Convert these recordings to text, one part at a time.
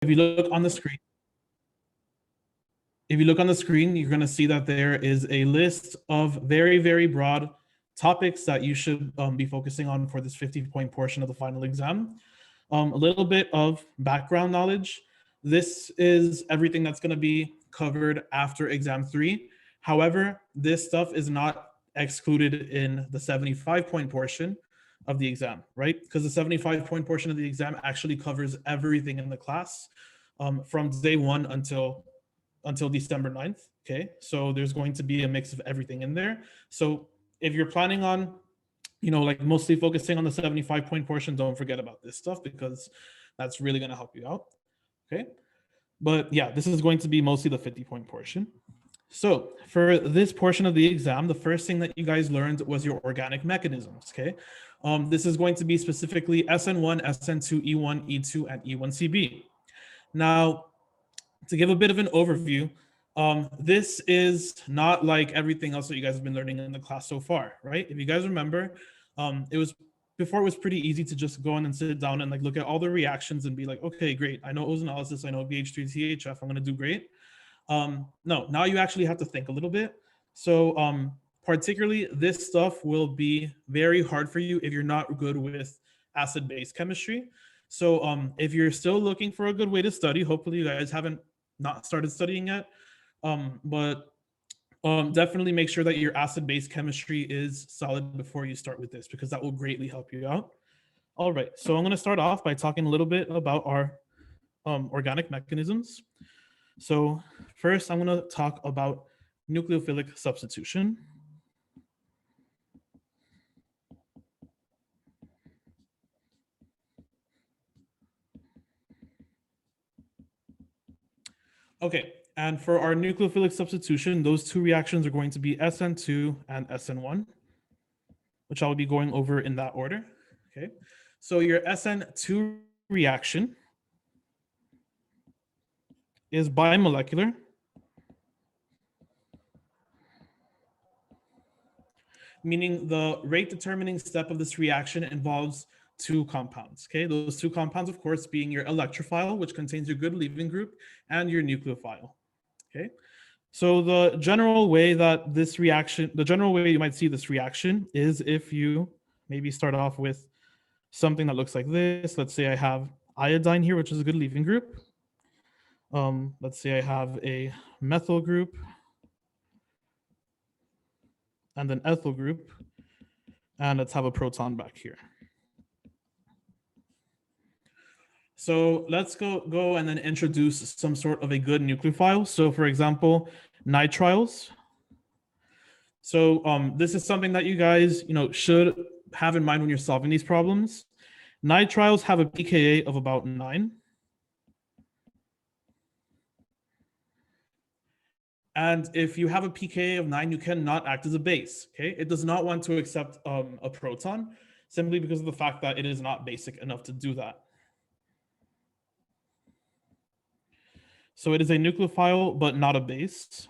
if you look on the screen, you're going to see that there is a list of very, very broad topics that you should be focusing on for this 50-point portion of the final exam. A little bit of background knowledge. This is everything that's going to be covered after exam 3. However, this stuff is not excluded in the 75-point portion of the exam, right? Because the 75-point portion of the exam actually covers everything in the class from day 1 until December 9th. Okay, so there's going to be a mix of everything in there. So if you're planning on, like mostly focusing on the 75-point portion, don't forget about this stuff because that's really going to help you out. Okay, but yeah, this is going to be mostly the 50-point portion. So for this portion of the exam, the first thing that you guys learned was your organic mechanisms. Okay, this is going to be specifically SN1, SN2, E1, E2, and E1CB. Now, to give a bit of an overview, this is not like everything else that you guys have been learning in the class so far, right? If you guys remember, before it was pretty easy to just go in and sit down and like look at all the reactions and be like, okay, great. I know ozonolysis, I know BH3 THF, I'm gonna do great. No, now you actually have to think a little bit. So particularly this stuff will be very hard for you if you're not good with acid-base chemistry. So if you're still looking for a good way to study, hopefully you guys haven't not started studying yet, but definitely make sure that your acid-base chemistry is solid before you start with this, because that will greatly help you out. All right, so I'm going to start off by talking a little bit about our organic mechanisms. So first, I'm going to talk about nucleophilic substitution. Okay, and for our nucleophilic substitution, those two reactions are going to be SN2 and SN1, which I'll be going over in that order. Okay, so your SN2 reaction is bimolecular, meaning the rate determining step of this reaction involves two compounds. Okay, those two compounds, of course, being your electrophile, which contains your good leaving group, and your nucleophile. Okay, so the general way that this reaction, the general way you might see this reaction is if you maybe start off with something that looks like this. Let's say I have iodine here, which is a good leaving group. Let's say I have a methyl group and an ethyl group, and let's have a proton back here. So let's go and then introduce some sort of a good nucleophile. So for example, nitriles. So this is something that you guys, should have in mind when you're solving these problems. Nitriles have a pKa of about 9. And if you have a pKa of 9, you cannot act as a base, okay? It does not want to accept a proton simply because of the fact that it is not basic enough to do that. So it is a nucleophile, but not a base.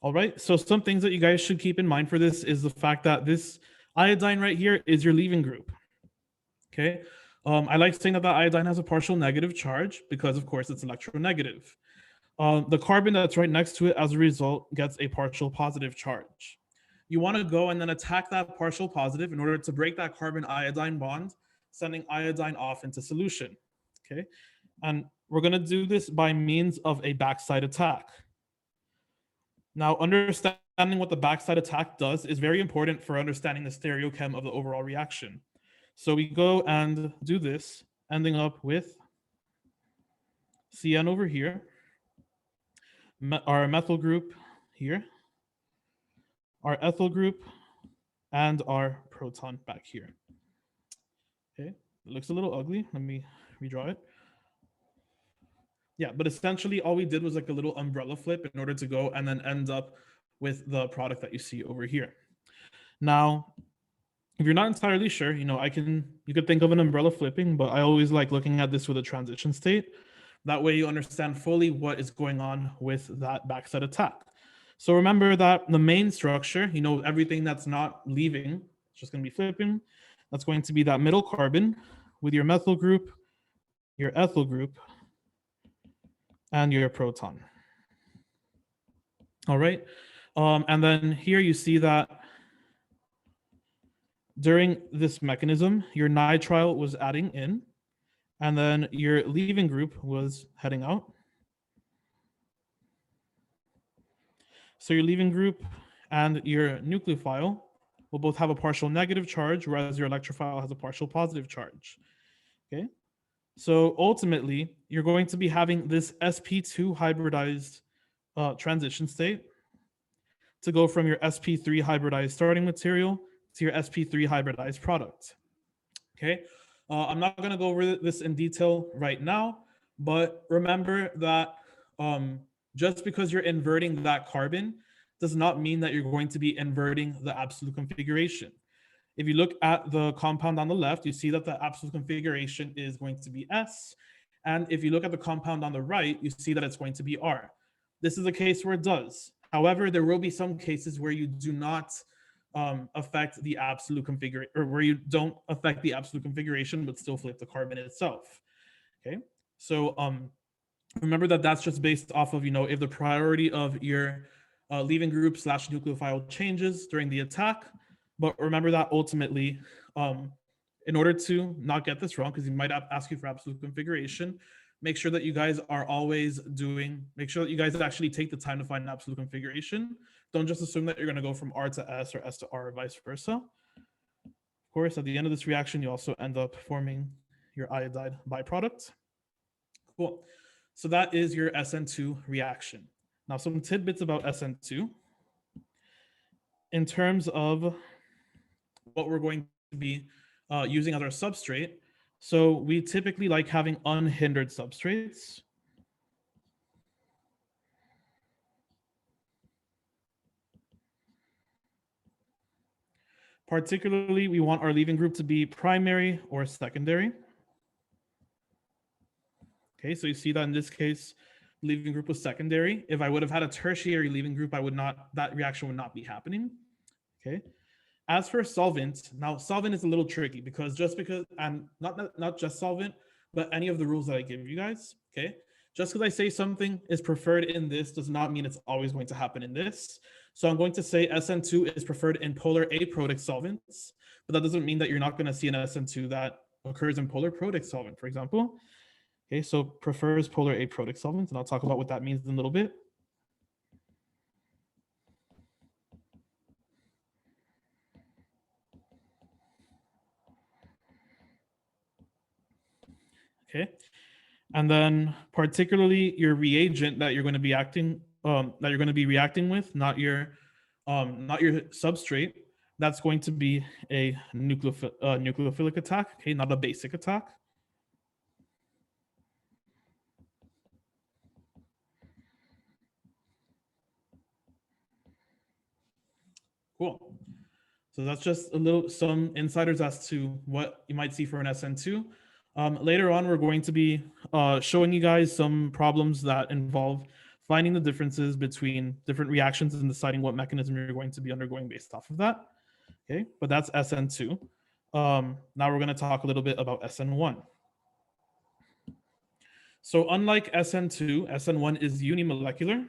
All right, so some things that you guys should keep in mind for this is the fact that this iodine right here is your leaving group, okay? I like saying that the iodine has a partial negative charge because, of course, it's electronegative. The carbon that's right next to it, as a result, gets a partial positive charge. You want to go and then attack that partial positive in order to break that carbon-iodine bond, sending iodine off into solution, okay? And we're going to do this by means of a backside attack. Now, understanding what the backside attack does is very important for understanding the stereochem of the overall reaction. So we go and do this, ending up with CN over here, our methyl group here, our ethyl group, and our proton back here. Okay, it looks a little ugly. Let me redraw it. Yeah, but essentially all we did was like a little umbrella flip in order to go and then end up with the product that you see over here. Now, if you're not entirely sure, you could think of an umbrella flipping, but I always like looking at this with a transition state. That way you understand fully what is going on with that backside attack. So remember that the main structure, everything that's not leaving, it's just going to be flipping. That's going to be that middle carbon with your methyl group, your ethyl group, and your proton. All right. And then here you see that during this mechanism, your nitrile was adding in, and then your leaving group was heading out. So your leaving group and your nucleophile will both have a partial negative charge, whereas your electrophile has a partial positive charge. Okay. So ultimately, you're going to be having this sp2 hybridized transition state to go from your sp3 hybridized starting material to your sp3 hybridized product. Okay. I'm not going to go over this in detail right now, but remember that just because you're inverting that carbon does not mean that you're going to be inverting the absolute configuration. If you look at the compound on the left, you see that the absolute configuration is going to be S. And if you look at the compound on the right, you see that it's going to be R. This is a case where it does. However, there will be some cases where you do not affect the absolute configuration, or where you don't affect the absolute configuration, but still flip the carbon itself. Okay, so remember that that's just based off of, if the priority of your leaving group / nucleophile changes during the attack. But remember that ultimately, in order to not get this wrong, because he might ask you for absolute configuration, make sure that you guys are always make sure that you guys actually take the time to find an absolute configuration. Don't just assume that you're going to go from R to S or S to R or vice versa. Of course, at the end of this reaction, you also end up forming your iodide byproduct. Cool. So that is your SN2 reaction. Now, some tidbits about SN2. In terms of what we're going to be using as our substrate, so we typically like having unhindered substrates. Particularly, we want our leaving group to be primary or secondary. Okay, so you see that in this case, leaving group was secondary. If I would have had a tertiary leaving group, that reaction would not be happening. Okay. As for solvent, now solvent is a little tricky because and not just solvent, but any of the rules that I give you guys, okay? Just because I say something is preferred in this does not mean it's always going to happen in this. So I'm going to say SN2 is preferred in polar aprotic solvents, but that doesn't mean that you're not going to see an SN2 that occurs in polar protic solvent, for example. Okay, so prefers polar aprotic solvents, and I'll talk about what that means in a little bit. Okay, and then particularly your reagent that you're going to be reacting with, not your substrate. That's going to be a nucleophilic attack. Okay, not a basic attack. Cool. So that's just some insiders as to what you might see for an SN2. Later on, we're going to be showing you guys some problems that involve finding the differences between different reactions and deciding what mechanism you're going to be undergoing based off of that. Okay, but that's SN2. Now we're going to talk a little bit about SN1. So unlike SN2, SN1 is unimolecular.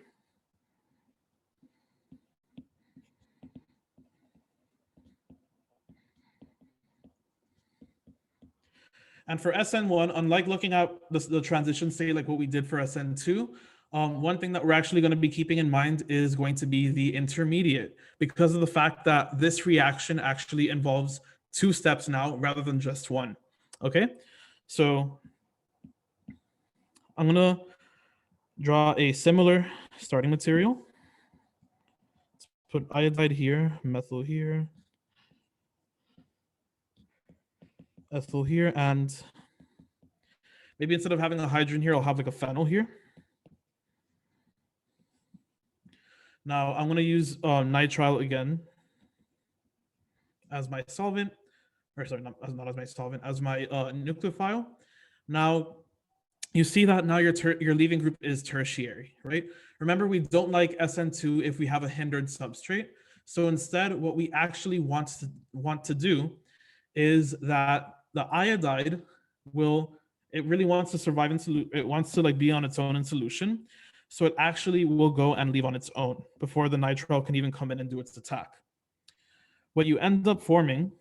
And for SN1, unlike looking at the transition state like what we did for SN2, one thing that we're actually going to be keeping in mind is going to be the intermediate, because of the fact that this reaction actually involves 2 steps now rather than just 1. Okay, so I'm going to draw a similar starting material. Let's put iodide here, methyl here, ethyl here, and maybe instead of having a hydrogen here, I'll have like a phenyl here. Now I'm going to use nitrile again as my solvent, or sorry, not as my solvent, as my nucleophile. Now you see that now your leaving group is tertiary, right? Remember, we don't like SN2 if we have a hindered substrate. So instead, what we actually want to do is that the iodide it really wants to survive in solution. It wants to like be on its own in solution. So it actually will go and leave on its own before the nitrile can even come in and do its attack. What you end up forming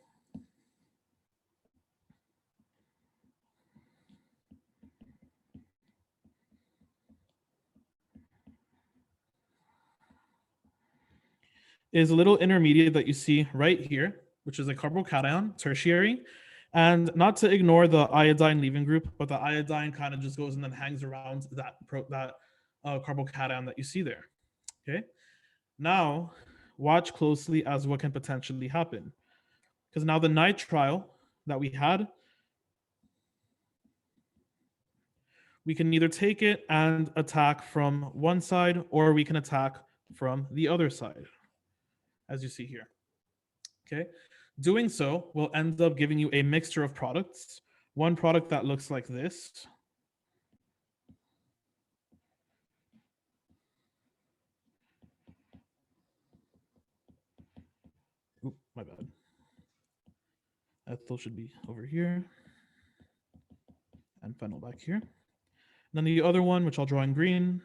is a little intermediate that you see right here, which is a carbocation, tertiary. And not to ignore the iodine leaving group, but the iodine kind of just goes and then hangs around that carbocation that you see there. Okay. Now, watch closely as what can potentially happen. Because now the nitrile that we had, we can either take it and attack from one side, or we can attack from the other side, as you see here. Okay. Doing so will end up giving you a mixture of products. One product that looks like this. Oop, my bad. Ethyl should be over here. And phenyl back here. And then the other one, which I'll draw in green,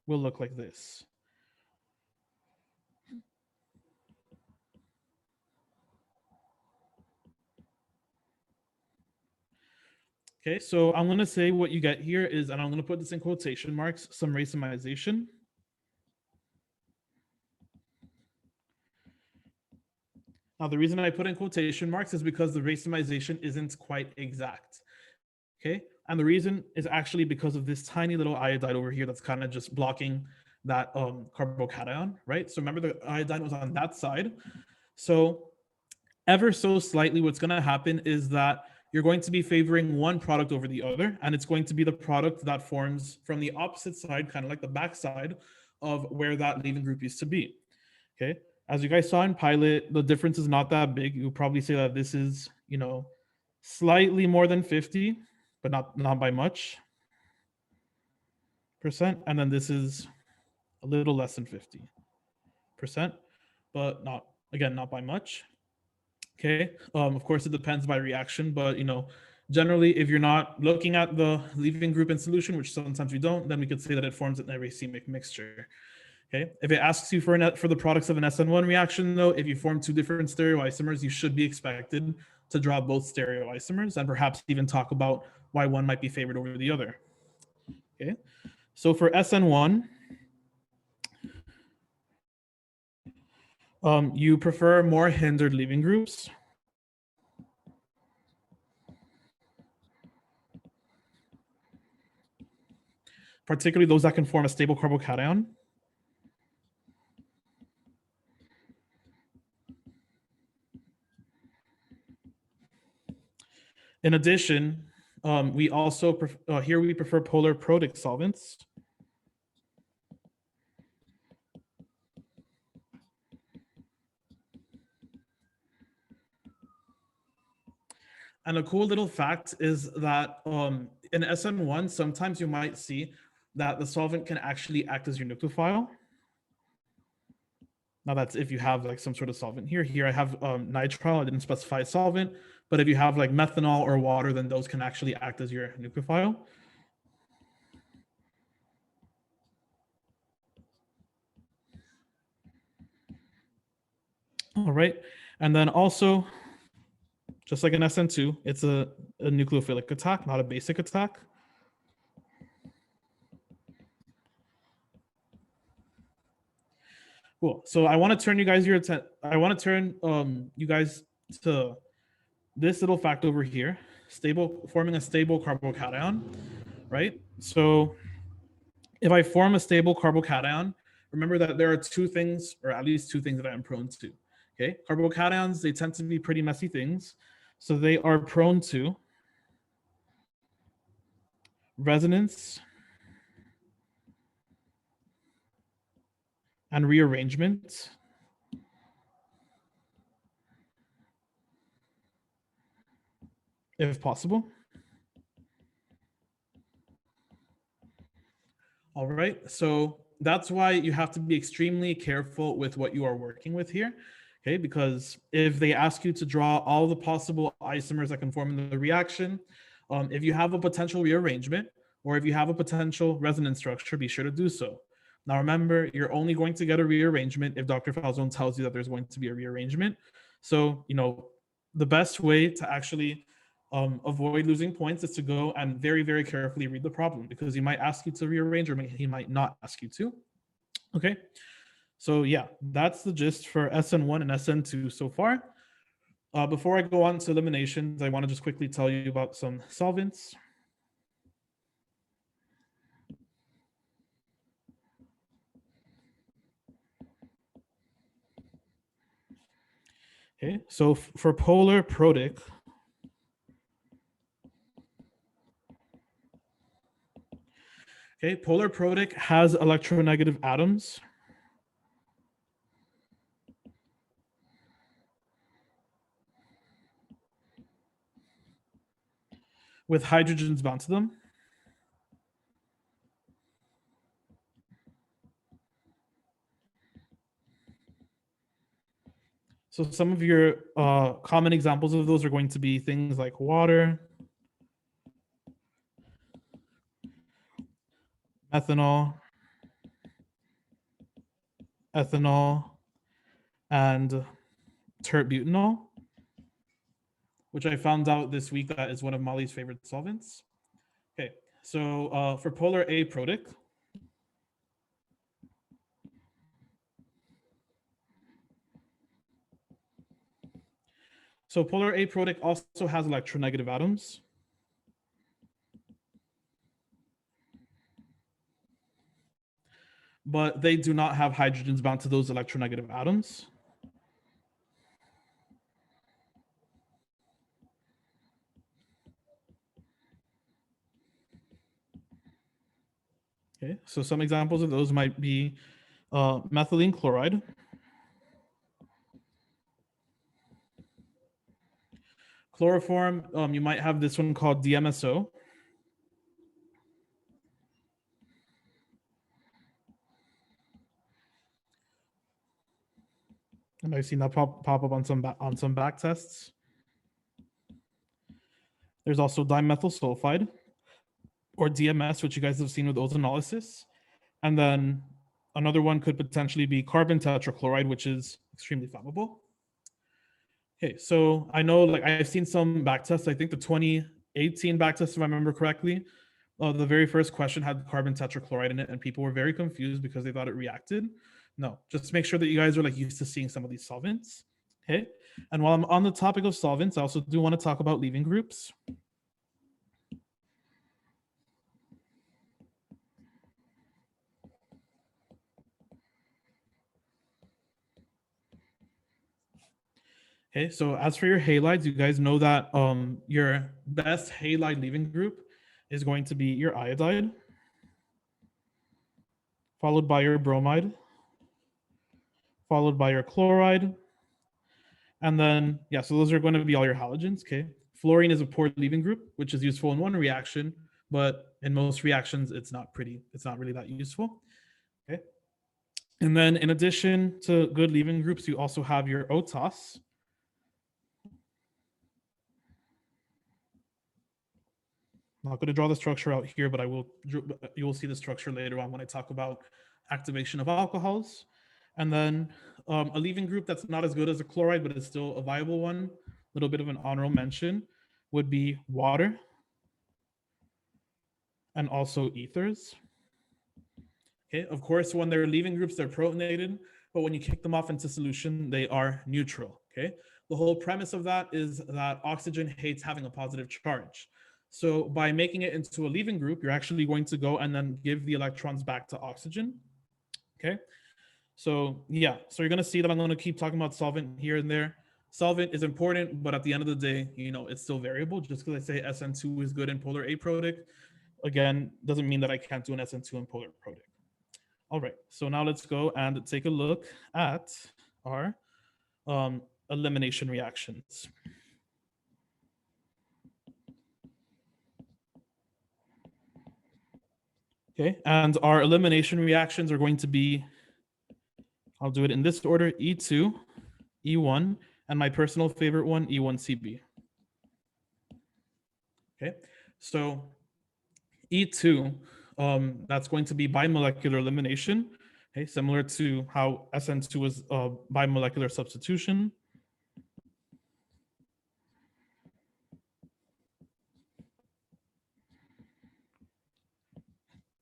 will look like this. Okay, so I'm going to say what you get here is, and I'm going to put this in quotation marks, some racemization. Now, the reason I put in quotation marks is because the racemization isn't quite exact. Okay, and the reason is actually because of this tiny little iodide over here that's kind of just blocking that carbocation, right? So remember the iodine was on that side. So ever so slightly, what's going to happen is that you're going to be favoring one product over the other, and it's going to be the product that forms from the opposite side, kind of like the back side of where that leaving group used to be. Okay, as you guys saw in pilot, the difference is not that big. You'll probably say that this is, slightly more than 50, but not by much %. And then this is a little less than 50%, but not by much. Okay. Of course, it depends by reaction, but generally, if you're not looking at the leaving group in solution, which sometimes we don't, then we could say that it forms an racemic mixture. Okay. If it asks you for the products of an SN1 reaction, though, if you form two different stereoisomers, you should be expected to draw both stereoisomers and perhaps even talk about why one might be favored over the other. Okay. So for SN1, you prefer more hindered leaving groups. Particularly those that can form a stable carbocation. In addition, we also here we prefer polar protic solvents. And a cool little fact is that in SN1, sometimes you might see that the solvent can actually act as your nucleophile. Now that's if you have like some sort of solvent here. Here I have nitrile, I didn't specify a solvent, but if you have like methanol or water, then those can actually act as your nucleophile. All right, and then also, just like an SN2, it's a nucleophilic attack, not a basic attack. Cool. So I want to turn you guys you guys to this little fact over here, forming a stable carbocation, right? So if I form a stable carbocation, remember that there are two things, or at least two things that I'm prone to. Okay, carbocations, they tend to be pretty messy things. So they are prone to resonance and rearrangement. If possible. All right, so that's why you have to be extremely careful with what you are working with here. Okay, because if they ask you to draw all the possible isomers that can form in the reaction, if you have a potential rearrangement or if you have a potential resonance structure, be sure to do so. Now remember, you're only going to get a rearrangement if Dr. Falzone tells you that there's going to be a rearrangement. So, the best way to actually avoid losing points is to go and very, very carefully read the problem, because he might ask you to rearrange or he might not ask you to. Okay, so yeah, that's the gist for SN1 and SN2 so far. Before I go on to eliminations, I want to just quickly tell you about some solvents. Okay, so for polar protic, okay, polar protic has electronegative atoms. With hydrogens bound to them. So some of your common examples of those are going to be things like water, methanol, ethanol, and tert-butanol, which I found out this week that is one of Molly's favorite solvents. Okay, so for polar aprotic, so polar aprotic also has electronegative atoms. But they do not have hydrogens bound to those electronegative atoms. Okay, so some examples of those might be methylene chloride, chloroform. You might have this one called DMSO. And I've seen that pop up on some back tests. There's also dimethyl sulfide, or DMS, which you guys have seen with ozonolysis. And then another one could potentially be carbon tetrachloride, which is extremely flammable. Okay, so I know, like, I've seen some back tests. I think the 2018 back test, if I remember correctly, the very first question had carbon tetrachloride in it, and people were very confused because they thought it reacted. No, just make sure that you guys are like used to seeing some of these solvents. Okay, and while I'm on the topic of solvents, I also do want to talk about leaving groups. Okay, so as for your halides, you guys know that your best halide leaving group is going to be your iodide, followed by your bromide, followed by your chloride, and then, yeah, so those are going to be all your halogens, okay? Fluorine is a poor leaving group, which is useful in one reaction, but in most reactions, it's not really that useful, okay? And then in addition to good leaving groups, you also have your OTOS. I'm not going to draw the structure out here, but you will see the structure later on when I talk about activation of alcohols. And then a leaving group that's not as good as a chloride, but is still a viable one, a little bit of an honorable mention, would be water and also ethers. Okay, of course, when they're leaving groups, they're protonated, but when you kick them off into solution, they are neutral, okay? The whole premise of that is that oxygen hates having a positive charge. So by making it into a leaving group, you're actually going to go and then give the electrons back to oxygen, okay? So yeah, so you're gonna see that I'm gonna keep talking about solvent here and there. Solvent is important, but at the end of the day, it's still variable. Just because I say SN2 is good in polar aprotic, again, doesn't mean that I can't do an SN2 in polar protic. All right, so now let's go and take a look at our elimination reactions. Okay, and our elimination reactions are going to be, I'll do it in this order, E2, E1, and my personal favorite one, E1CB. Okay, so E2, that's going to be bimolecular elimination, okay, similar to how SN2 is bimolecular substitution.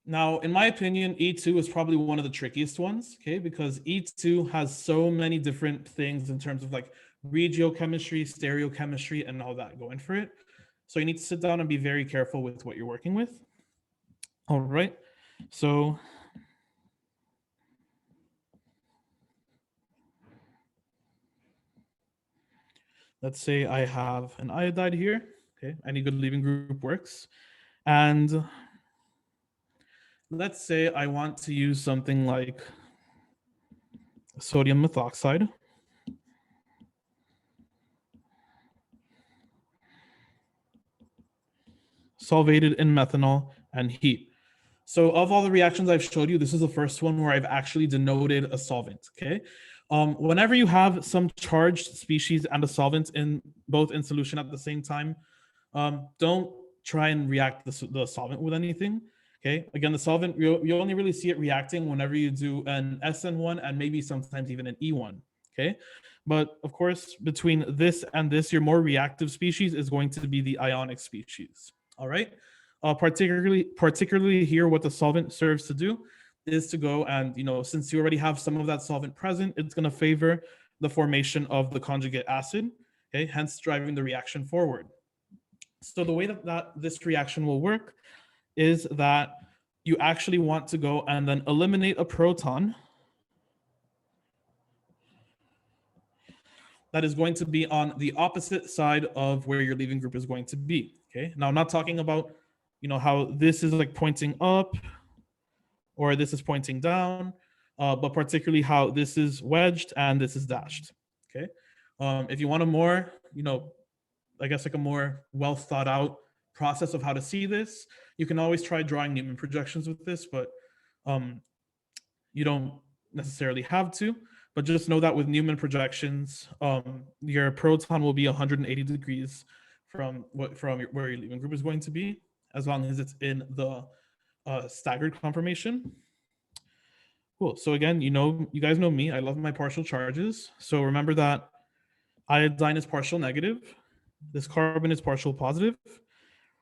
Now, in my opinion, E2 is probably one of the trickiest ones, okay, because E2 has so many different things in terms of like regiochemistry, stereochemistry, and all that going for it. So you need to sit down and be very careful with what you're working with. All right, so let's say I have an iodide here, okay, any good leaving group works. And let's say I want to use something like sodium methoxide. Solvated in methanol and heat. So of all the reactions I've showed you, this is the first one where I've actually denoted a solvent, okay? Whenever you have some charged species and a solvent in both in solution at the same time, don't try and react the solvent with anything, okay? Again, the solvent, you only really see it reacting whenever you do an SN1 and maybe sometimes even an E1, okay? But of course, between this and this, your more reactive species is going to be the ionic species. All right. Particularly here, what the solvent serves to do is to go and, since you already have some of that solvent present, it's going to favor the formation of the conjugate acid, okay, hence driving the reaction forward. So the way that this reaction will work is that you actually want to go and then eliminate a proton that is going to be on the opposite side of where your leaving group is going to be. Okay. Now I'm not talking about, how this is like pointing up or this is pointing down, but particularly how this is wedged and this is dashed. Okay. If you want a more, I guess like a more well thought out process of how to see this, you can always try drawing Newman projections with this, but you don't necessarily have to. But just know that with Newman projections, your proton will be 180 degrees from where your leaving group is going to be, as long as it's in the staggered conformation. Cool. So again, you guys know me. I love my partial charges. So remember that iodine is partial negative. This carbon is partial positive.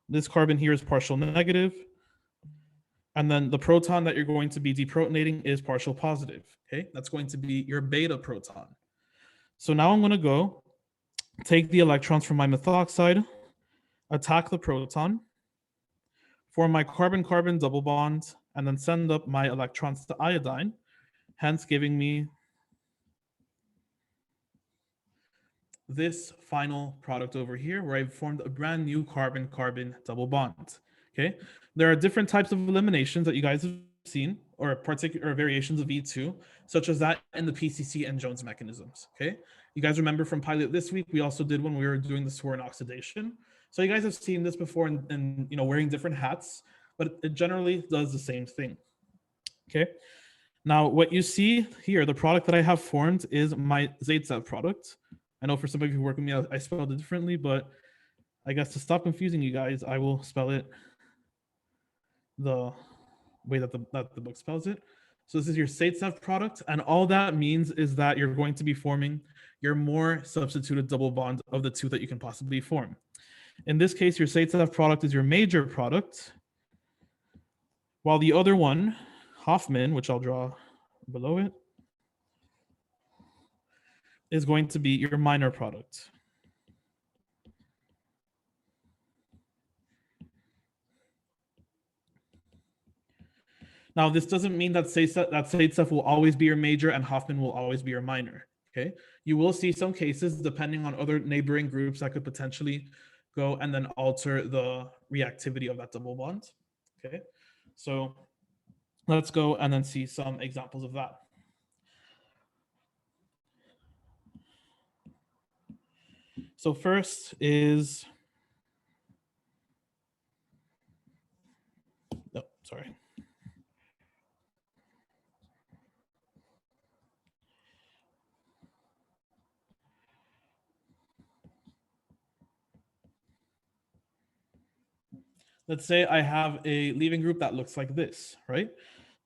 This carbon here is partial negative. And then the proton that you're going to be deprotonating is partial positive. Okay, that's going to be your beta proton. So now I'm going to go take the electrons from my methoxide, attack the proton, form my carbon-carbon double bond, and then send up my electrons to iodine, hence giving me this final product over here where I've formed a brand new carbon-carbon double bond. Okay, there are different types of eliminations that you guys have seen, or particular variations of E2, such as that in the PCC and Jones mechanisms. Okay, you guys remember from pilot this week, we also did when we were doing the Swaran oxidation. So you guys have seen this before in wearing different hats, but it generally does the same thing. Okay, now what you see here, the product that I have formed is my Zaitsev product. I know for some of you who work with me, I spelled it differently, but I guess to stop confusing you guys, I will spell it the way that the book spells it. So this is your Zaitsev product, and all that means is that you're going to be forming your more substituted double bond of the two that you can possibly form. In this case, your Zaitsev product is your major product, while the other one, Hoffman, which I'll draw below it, is going to be your minor product. Now, this doesn't mean that Zaitsev will always be your major and Hoffman will always be your minor. Okay, you will see some cases depending on other neighboring groups that could potentially go and then alter the reactivity of that double bond. Okay, so let's go and then see some examples of that. So first is, oh, sorry. let's say I have a leaving group that looks like this, right?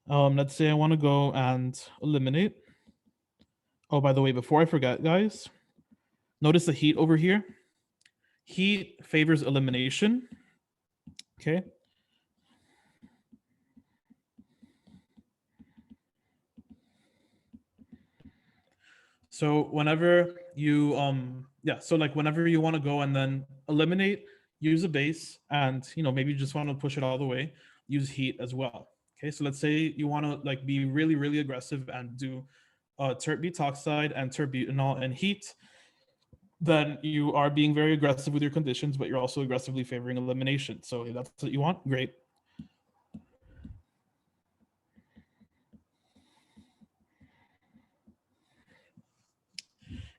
Let's say I want to go and eliminate. Oh, by the way, before I forget, guys, notice the heat over here. Heat favors elimination. Okay. So whenever you so like whenever you want to go and then eliminate, use a base, and maybe you just want to push it all the way, use heat as well. Okay, so let's say you want to like be really, really aggressive and do tert butoxide and terbutanol and heat, then you are being very aggressive with your conditions, but you're also aggressively favoring elimination. So if that's what you want, great.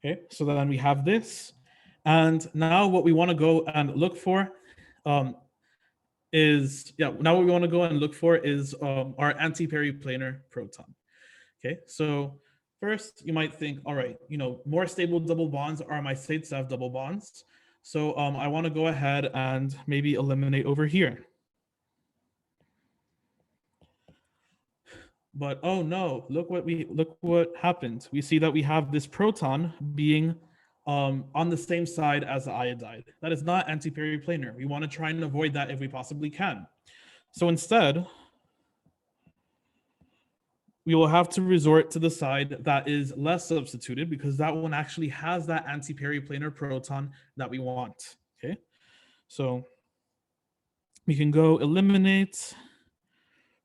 Okay, so then we have this. And now what we want to go and look for is our anti-periplanar proton. Okay, so first you might think, all right, more stable double bonds are my Zaitsev double bonds. So I want to go ahead and maybe eliminate over here. But oh no, look what happened. We see that we have this proton being on the same side as the iodide. That is not anti-periplanar. We want to try and avoid that if we possibly can. So instead, we will have to resort to the side that is less substituted, because that one actually has that anti-periplanar proton that we want. Okay, so we can go eliminate,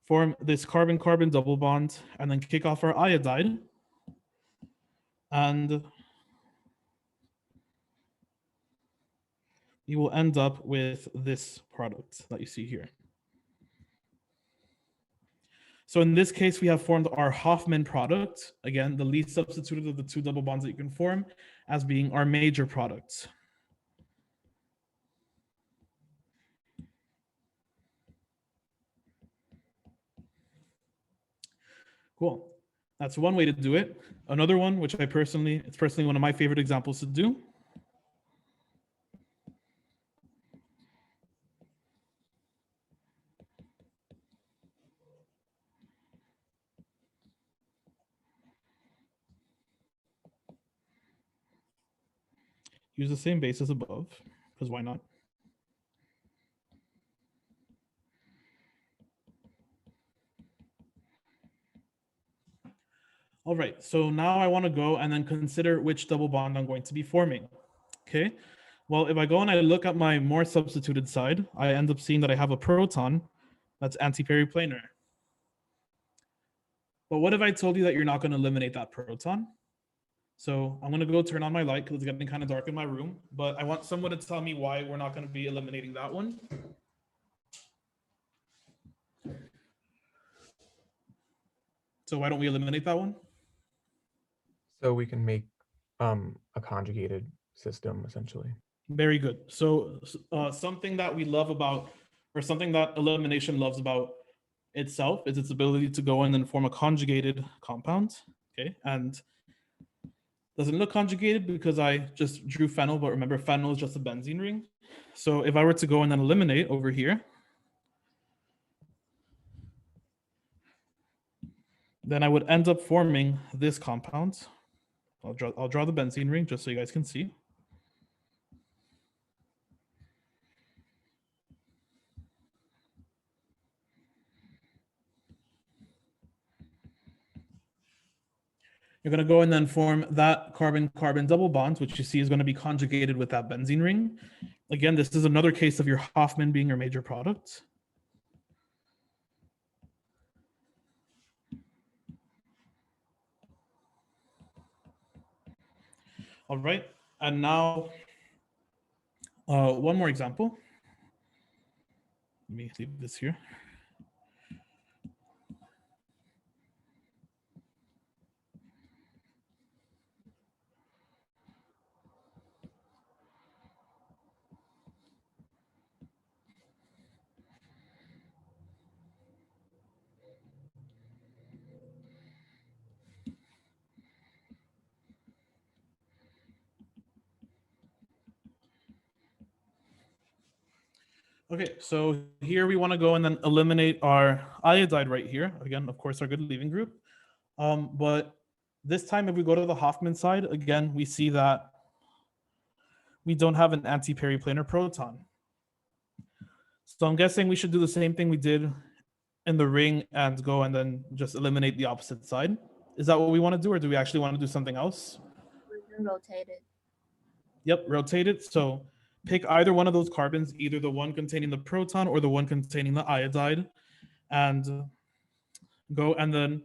form this carbon-carbon double bond, and then kick off our iodide. And you will end up with this product that you see here. So in this case, we have formed our Hofmann product, again, the least substituted of the two double bonds that you can form, as being our major product. Cool. That's one way to do it. Another one, which it's personally one of my favorite examples to do. Use the same base as above, because why not? All right, so now I want to go and then consider which double bond I'm going to be forming. Okay, well, if I go and I look at my more substituted side, I end up seeing that I have a proton that's anti-periplanar. But what if I told you that you're not going to eliminate that proton? So I'm going to go turn on my light because it's getting kind of dark in my room, but I want someone to tell me why we're not going to be eliminating that one. So why don't we eliminate that one? So we can make a conjugated system, essentially. Very good. So something that we love about, or something that elimination loves about itself, is its ability to go in and form a conjugated compound. Okay, and doesn't look conjugated because I just drew phenyl, but remember phenyl is just a benzene ring. So if I were to go and then eliminate over here, then I would end up forming this compound. I'll draw the benzene ring just so you guys can see. You're going to go and then form that carbon-carbon double bond, which you see is going to be conjugated with that benzene ring. Again, this is another case of your Hofmann being your major product. All right, and now one more example. Let me leave this here. Okay, so here we want to go and then eliminate our iodide right here. Again, of course, our good leaving group. But this time, if we go to the Hoffman side, again, we see that we don't have an anti-periplanar proton. So I'm guessing we should do the same thing we did in the ring and go and then just eliminate the opposite side. Is that what we want to do, or do we actually want to do something else? We can rotate it. Yep, rotate it. So pick either one of those carbons, either the one containing the proton or the one containing the iodide, and go and then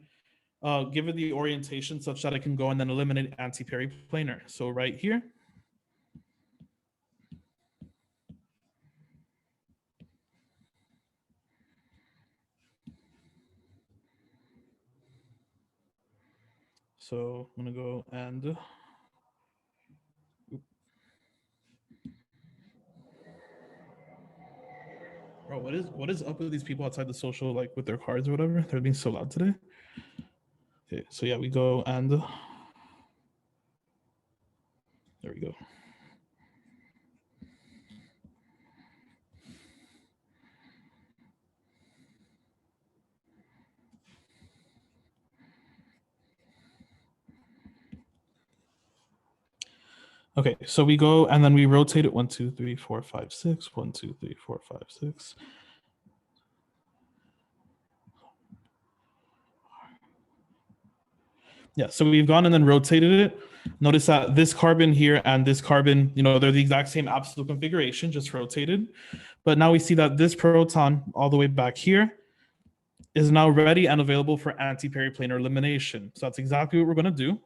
give it the orientation such that it can go and then eliminate anti-periplanar. So right here. So I'm gonna go and bro, what is up with these people outside the social, like with their cards or whatever? They're being so loud today. Okay, so yeah, we go and there we go. Okay, so we go and then we rotate it 1, 2, 3, 4, 5, 6. 1, 2, 3, 4, 5, 6. Yeah, so we've gone and then rotated it. Notice that this carbon here and this carbon, you know, they're the exact same absolute configuration, just rotated. But now we see that this proton all the way back here is now ready and available for anti-periplanar elimination. So that's exactly what we're going to do.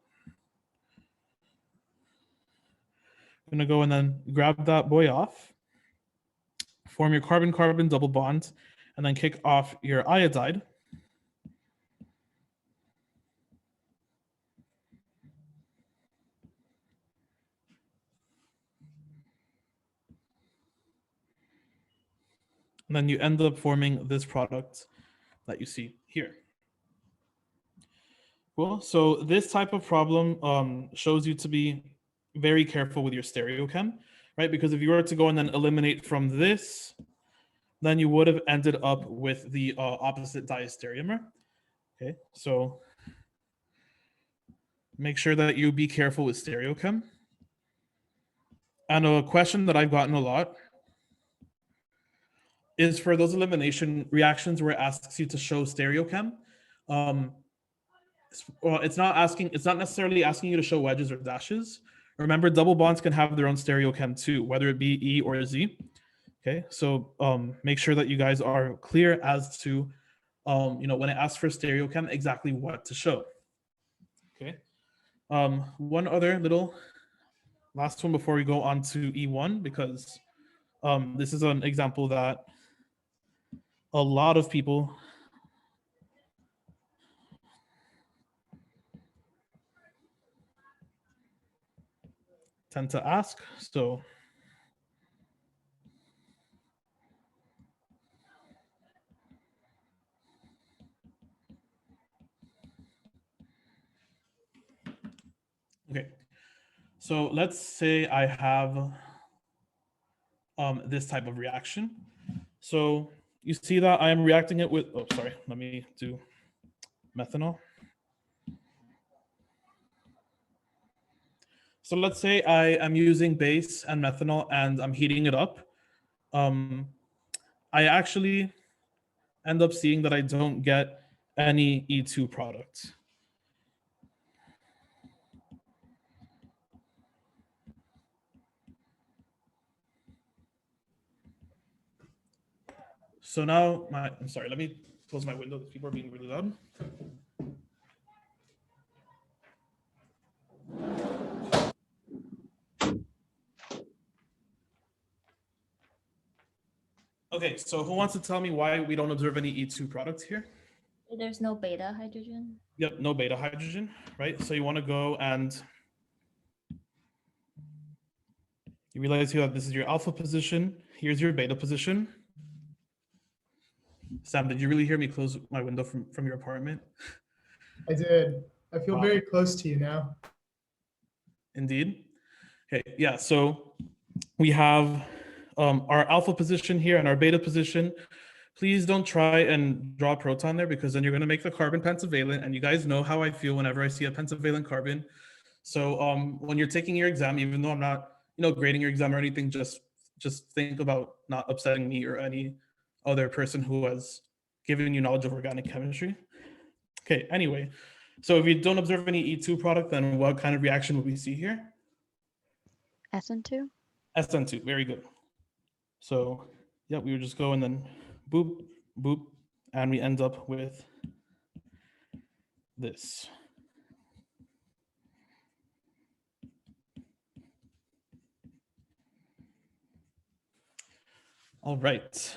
I'm going to go and then grab that boy off, form your carbon-carbon double bond, and then kick off your iodide. And then you end up forming this product that you see here. Cool. So this type of problem shows you to be very careful with your stereochem, right? Because if you were to go and then eliminate from this, then you would have ended up with the opposite diastereomer. Okay, so make sure that you be careful with stereochem. And a question that I've gotten a lot is for those elimination reactions where it asks you to show stereochem. Well, it's not necessarily asking you to show wedges or dashes. Remember, double bonds can have their own stereochem too, whether it be E or Z. Okay, so make sure that you guys are clear as to, you know, when it asks for stereochem, exactly what to show. Okay, one other little last one before we go on to E1, because this is an example that a lot of people tend to ask. So okay, so let's say I have this type of reaction. So you see that I am reacting it with, oh, sorry, let me do methanol. So let's say I am using base and methanol and I'm heating it up. I actually end up seeing that I don't get any E2 product. So now I'm sorry, let me close my window. People are being really loud. Okay, so who wants to tell me why we don't observe any E2 products here? There's no beta hydrogen. Yep, no beta hydrogen, right? So you want to go and you realize here that this is your alpha position. Here's your beta position. Sam, did you really hear me close my window from your apartment? I did. I feel Wow. very close to you now. Indeed. Okay, yeah, so we have our alpha position here and our beta position, please don't try and draw a proton there, because then you're going to make the carbon pentavalent, and you guys know how I feel whenever I see a pentavalent carbon. So when you're taking your exam, even though I'm not, grading your exam or anything, just think about not upsetting me or any other person who has given you knowledge of organic chemistry. Okay, anyway, so if you don't observe any E2 product, then what kind of reaction would we see here? SN2? SN2, very good. So yeah, we would just go and then boop, boop, and we end up with this. All right,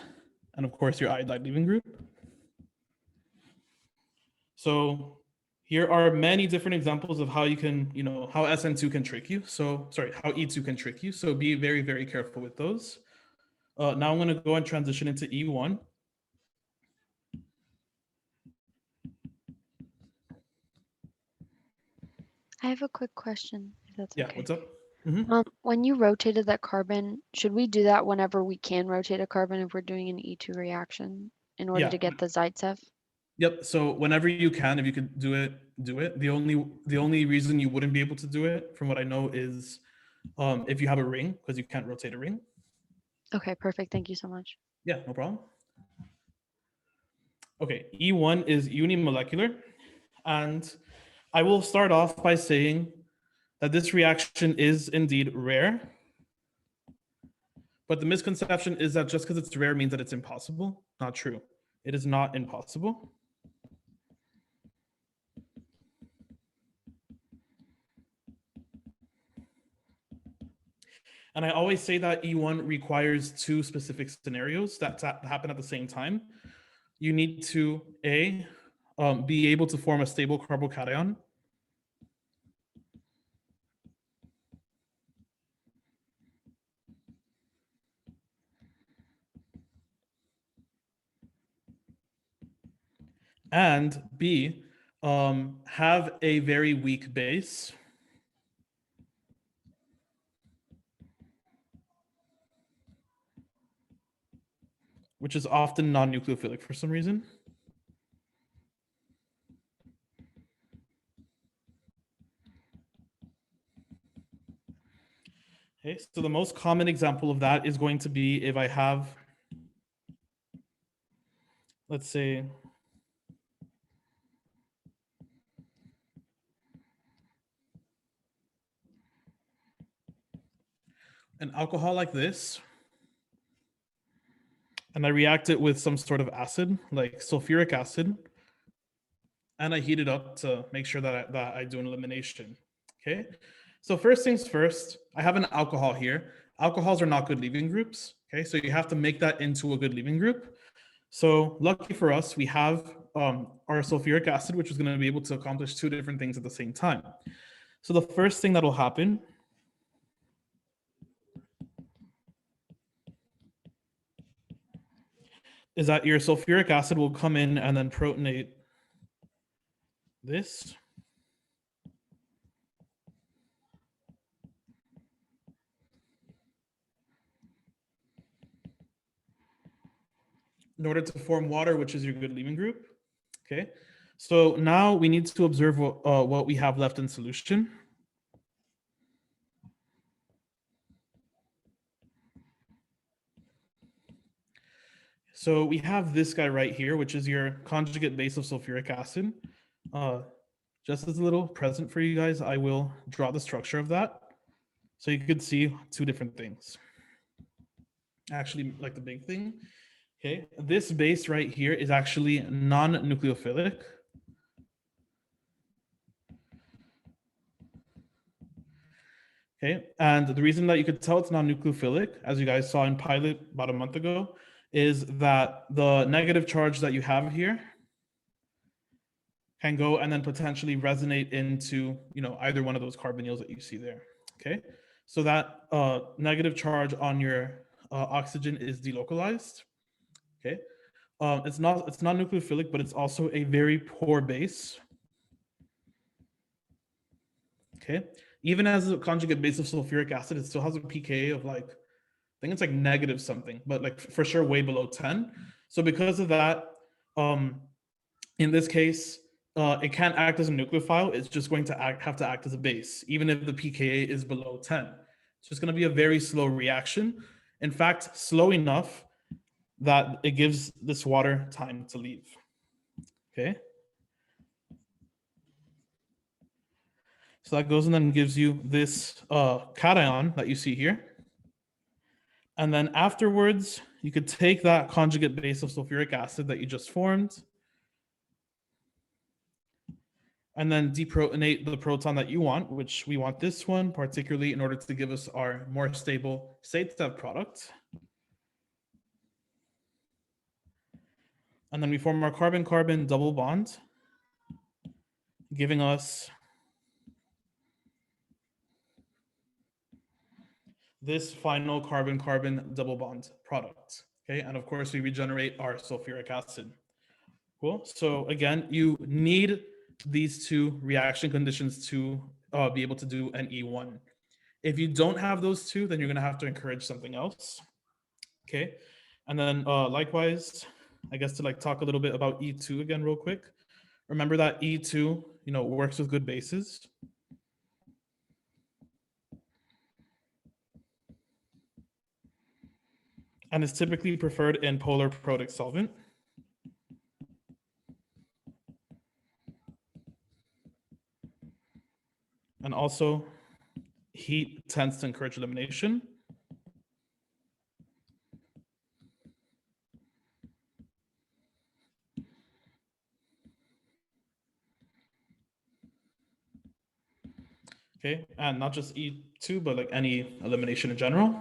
and of course your iodide leaving group. So here are many different examples of how you can, how SN2 can trick you. So sorry, how E2 can trick you. So be very, very careful with those. Now I'm going to go and transition into E1. I have a quick question, if that's Yeah, okay. what's up? Mhm. When you rotated that carbon, should we do that whenever we can rotate a carbon if we're doing an E2 reaction in order Yeah. to get the Zaitsev? Yep. So whenever you can, if you can do it, do it. The only reason you wouldn't be able to do it, from what I know, is if you have a ring, because you can't rotate a ring. Okay, perfect. Thank you so much. Yeah, no problem. Okay, E1 is unimolecular, and I will start off by saying that this reaction is indeed rare, but the misconception is that just because it's rare means that it's impossible. Not true. It is not impossible. And I always say that E1 requires two specific scenarios that happen at the same time. You need to, A, be able to form a stable carbocation. And B, have a very weak base. Which is often non-nucleophilic for some reason. Okay, so the most common example of that is going to be if I have, let's say, an alcohol like this, and I react it with some sort of acid, like sulfuric acid, and I heat it up to make sure that I do an elimination, okay? So first things first, I have an alcohol here. Alcohols are not good leaving groups, okay? So you have to make that into a good leaving group. So lucky for us, we have our sulfuric acid, which is gonna be able to accomplish two different things at the same time. So the first thing that will happen is that your sulfuric acid will come in and then protonate this. In order to form water, which is your good leaving group. Okay, so now we need to observe what we have left in solution. So we have this guy right here, which is your conjugate base of sulfuric acid. Just as a little present for you guys, I will draw the structure of that. So you could see two different things. Actually, like the big thing. Okay, this base right here is actually non-nucleophilic. Okay, and the reason that you could tell it's non-nucleophilic, as you guys saw in pilot about a month ago, is that the negative charge that you have here can go and then potentially resonate into, either one of those carbonyls that you see there. Okay, so that negative charge on your oxygen is delocalized. Okay, it's not nucleophilic, but it's also a very poor base. Okay, even as a conjugate base of sulfuric acid, it still has a pKa of like think it's like negative something, but like for sure way below 10. So because of that, in this case, it can't act as a nucleophile. It's just going to have to act as a base, even if the pKa is below 10. It's just going to be a very slow reaction. In fact, slow enough that it gives this water time to leave. Okay. So that goes and then gives you this cation that you see here. And then afterwards, you could take that conjugate base of sulfuric acid that you just formed and then deprotonate the proton that you want, which we want this one, particularly in order to give us our more stable Seitzeb product. And then we form our carbon-carbon double bond, giving us this final carbon-carbon double bond product. Okay, and of course we regenerate our sulfuric acid. Cool. So again, you need these two reaction conditions to be able to do an E1. If you don't have those two, then you're going to have to encourage something else. Okay, and then likewise, I guess to like talk a little bit about E2 again real quick. Remember that E2, works with good bases. And is typically preferred in polar protic solvent. And also, heat tends to encourage elimination. Okay, and not just E2, but like any elimination in general.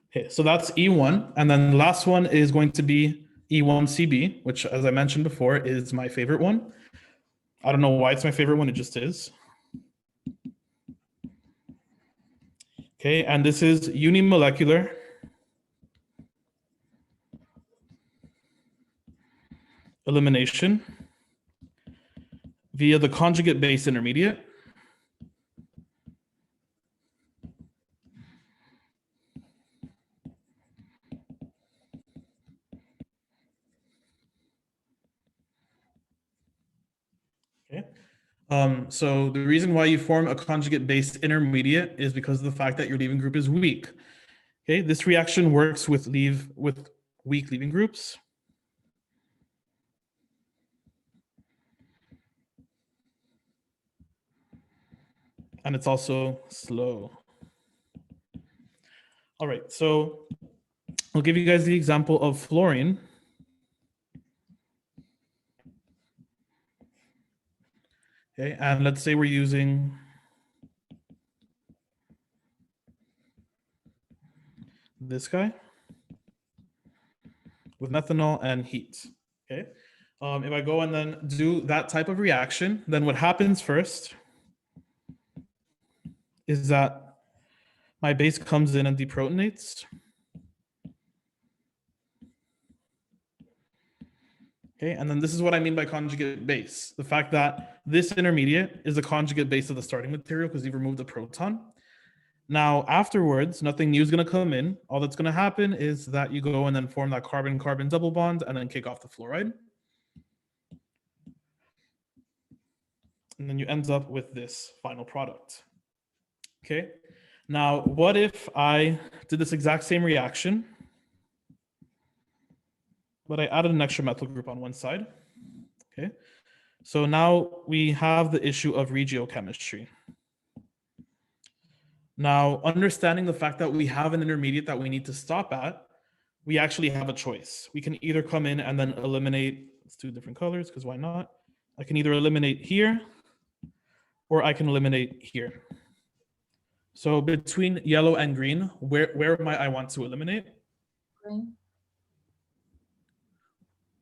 Okay, so that's E1. And then the last one is going to be E1CB, which, as I mentioned before, is my favorite one. I don't know why it's my favorite one, it just is. Okay, and this is unimolecular elimination via the conjugate base intermediate. Okay. So the reason why you form a conjugate base intermediate is because of the fact that your leaving group is weak. Okay, this reaction works with weak leaving groups. And it's also slow. All right, so I'll give you guys the example of fluorine. Okay, and let's say we're using this guy with methanol and heat. Okay, if I go and then do that type of reaction, then what happens first is that my base comes in and deprotonates. Okay, and then this is what I mean by conjugate base. The fact that this intermediate is a conjugate base of the starting material because you've removed the proton. Now, afterwards, nothing new is going to come in. All that's going to happen is that you go and then form that carbon-carbon double bond and then kick off the fluoride. And then you end up with this final product. Okay, now what if I did this exact same reaction, but I added an extra methyl group on one side? Okay, so now we have the issue of regiochemistry. Now, understanding the fact that we have an intermediate that we need to stop at, we actually have a choice. We can either come in and then eliminate, let's do different colors because why not? I can either eliminate here or I can eliminate here. So between yellow and green, where might I want to eliminate? Green.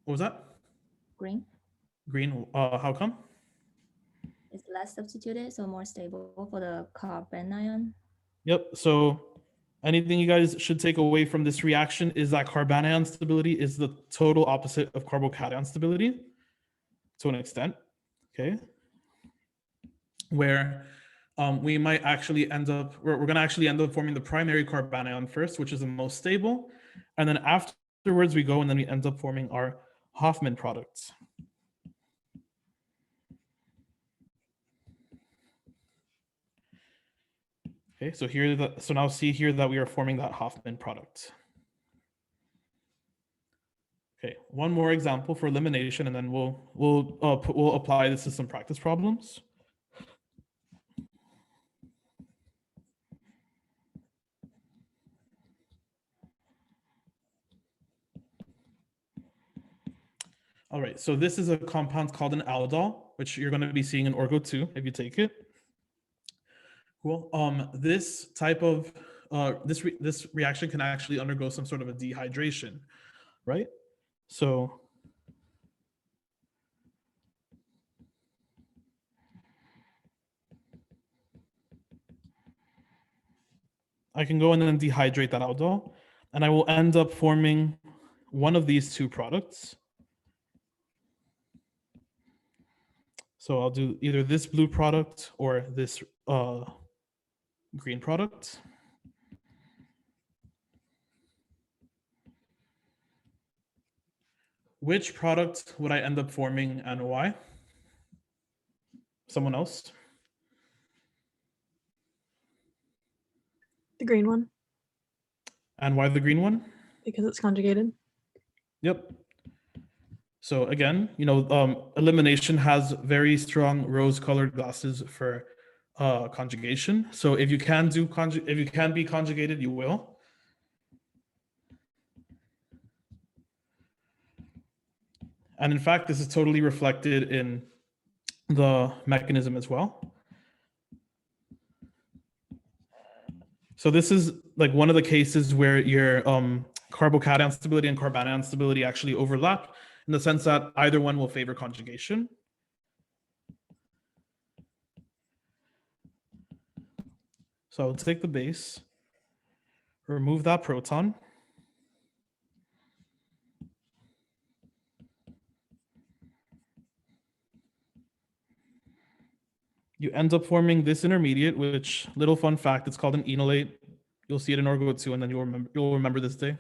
What was that? Green Green, how come? is less substituted, so more stable for the carbon ion. Yep, so anything you guys should take away from this reaction is that carbanion stability is the total opposite of carbocation stability to an extent, okay? Where we might actually end up, we're going to actually end up forming the primary carbanion first, which is the most stable. And then afterwards we go and then we end up forming our Hofmann products. Okay, so so now see here that we are forming that Hofmann product. Okay, one more example for elimination, and then we'll apply this to some practice problems. All right, so this is a compound called an aldol, which you're going to be seeing in Orgo 2 if you take it. Cool. This type of this reaction can actually undergo some sort of a dehydration, right? So I can go in and dehydrate that aldol, and I will end up forming one of these two products. So I'll do either this blue product or this green product. Which product would I end up forming and why? Someone else? The green one, And why the green one? because it's conjugated. Yep. So again, elimination has very strong rose-colored glasses for conjugation. So if you can be conjugated, you will. And in fact, this is totally reflected in the mechanism as well. So this is like one of the cases where your carbocation stability and carbanion stability actually overlap, in the sense that either one will favor conjugation. So I'll take the base, remove that proton. You end up forming this intermediate, which, little fun fact, it's called an enolate. You'll see it in Orgo 2, and then you'll remember this day.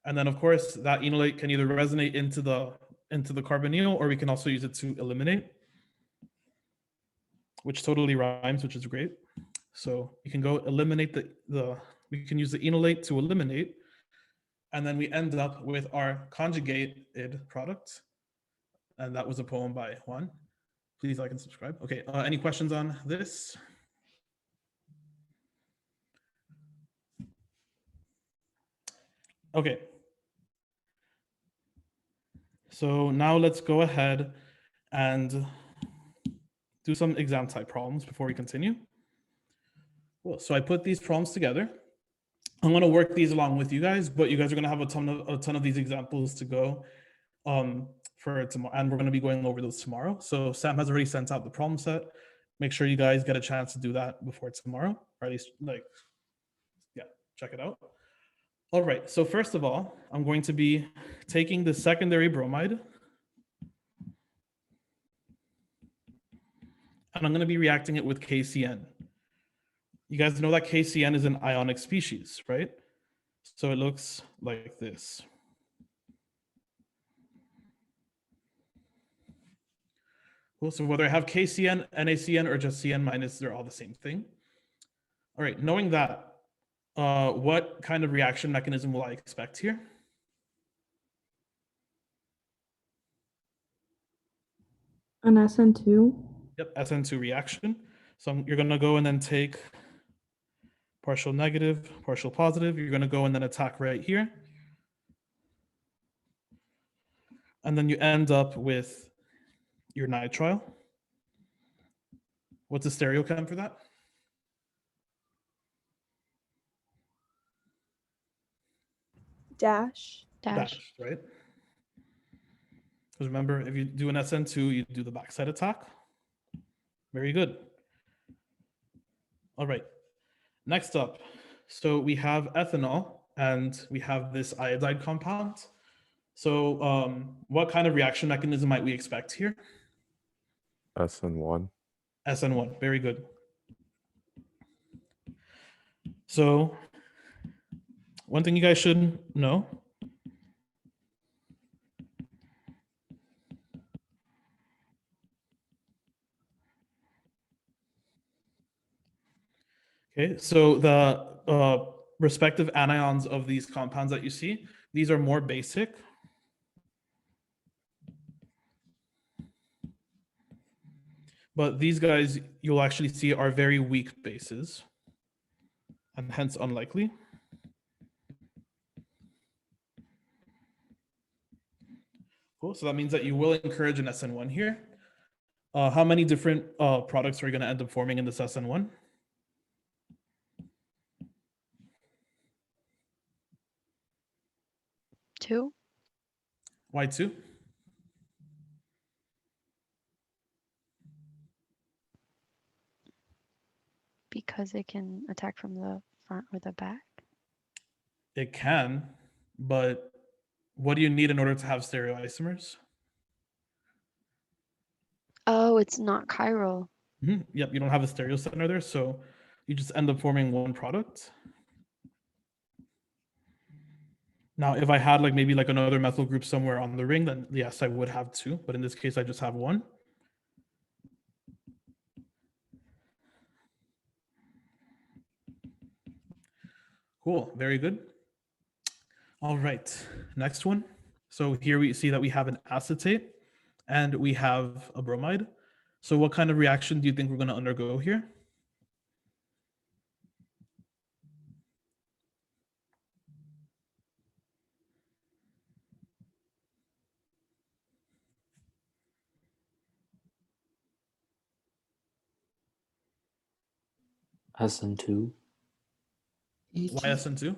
And then, of course, that enolate can either resonate into the carbonyl, or we can also use it to eliminate, which totally rhymes, which is great. So you can go eliminate we can use the enolate to eliminate, and then we end up with our conjugated product. And that was a poem by Juan. Please like and subscribe. Okay, any questions on this? Okay. So now let's go ahead and do some exam type problems before we continue. Well, so I put these problems together. I'm going to work these along with you guys, but you guys are going to have a ton of these examples to go for tomorrow, and we're going to be going over those tomorrow. So Sam has already sent out the problem set. Make sure you guys get a chance to do that before tomorrow, or at least check it out. All right, so first of all, I'm going to be taking the secondary bromide, and I'm going to be reacting it with KCN. You guys know that KCN is an ionic species, right? So it looks like this. Cool. So whether I have KCN, NaCN, or just CN minus, they're all the same thing. All right, knowing that, what kind of reaction mechanism will I expect here? An SN2. Yep, SN2 reaction. So you're going to go and then take partial negative, partial positive. You're going to go and then attack right here. And then you end up with your nitrile. What's the stereochem for that? Dash. Dash. Right? Because remember, if you do an SN2, you do the backside attack. Very good. All right. Next up, so we have ethanol and we have this iodide compound. So what kind of reaction mechanism might we expect here? SN1. SN1. Very good. So one thing you guys should know. Okay, so the respective anions of these compounds that you see, these are more basic. But these guys you'll actually see are very weak bases and hence unlikely. Cool, so that means that you will encourage an SN1 here. How many different products are you gonna end up forming in this SN1? Two? Why two? Because it can attack from the front or the back. It can, but what do you need in order to have stereoisomers? Oh, it's not chiral. Yep, you don't have a stereo center there, so you just end up forming one product. Now, if I had like maybe like another methyl group somewhere on the ring, then yes, I would have two, but in this case, I just have one. Cool, very good. All right, next one. So here we see that we have an acetate and we have a bromide. So what kind of reaction do you think we're going to undergo here? SN2. Why SN2?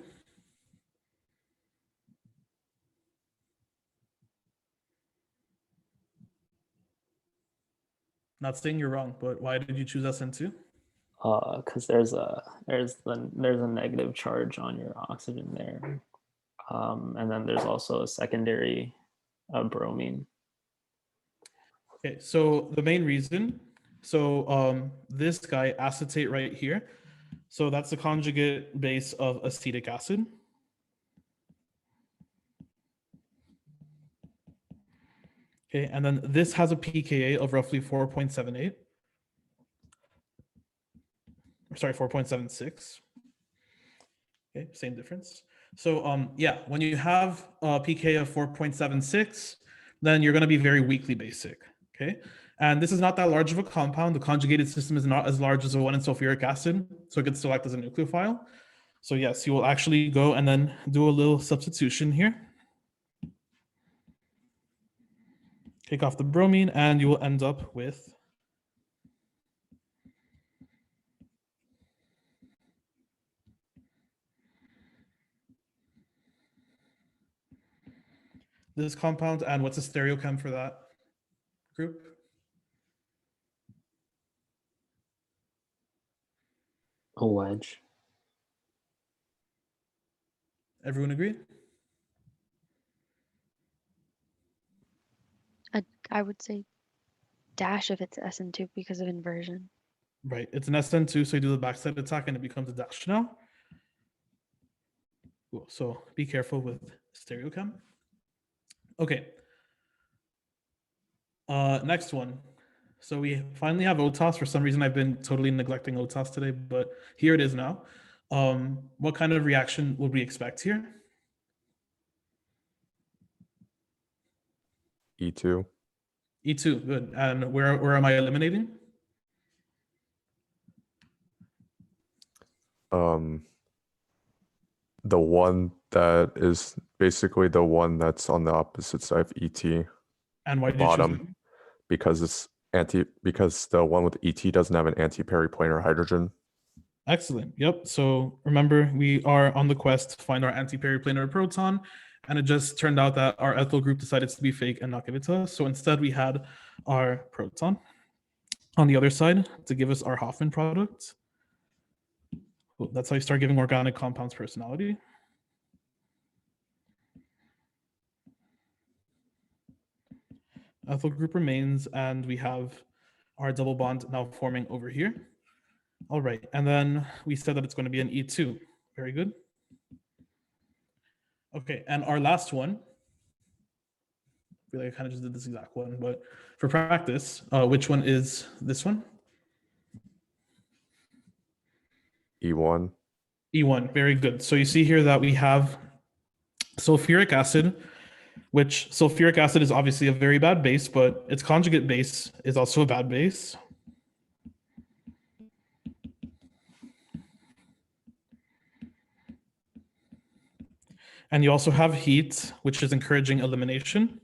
Not saying you're wrong, but why did you choose SN2? Because there's a negative charge on your oxygen there, and then there's also a secondary bromine. Okay, so the main reason, so this guy acetate right here, so that's the conjugate base of acetic acid. Okay, and then this has a pKa of roughly 4.78. Sorry, 4.76. Okay, same difference. So yeah, when you have a pK of 4.76, then you're going to be very weakly basic. Okay, and this is not that large of a compound. The conjugated system is not as large as the one in sulfuric acid, so it can still act as a nucleophile. So yes, you will actually go and then do a little substitution here. Take off the bromine, and you will end up with this compound. And what's the stereochem for that group? A wedge. Everyone agree? I would say dash if it's SN2 because of inversion. Right, it's an SN2, so you do the backside attack and it becomes a dash now. Cool. So be careful with stereochem. Okay. Next one. So we finally have OTOS. For some reason, I've been totally neglecting OTOS today, but here it is now. What kind of reaction would we expect here? E2. E2, good. And where am I eliminating? The one that is basically the one that's on the opposite side of ET. And why did you choose Bottom. that? Because it's because the one with ET doesn't have an anti-periplanar hydrogen. Excellent. Yep. So remember, we are on the quest to find our anti-periplanar proton, and it just turned out that our ethyl group decided to be fake and not give it to us. So instead, we had our proton on the other side to give us our Hoffman product. Well, that's how you start giving organic compounds personality. Ethyl group remains, and we have our double bond now forming over here. All right, and then we said that it's going to be an E2. Very good. Okay, and our last one, I feel like I kind of just did this exact one, but for practice, which one is this one? E1. E1, very good. So you see here that we have sulfuric acid, which sulfuric acid is obviously a very bad base, but its conjugate base is also a bad base. And you also have heat, which is encouraging elimination.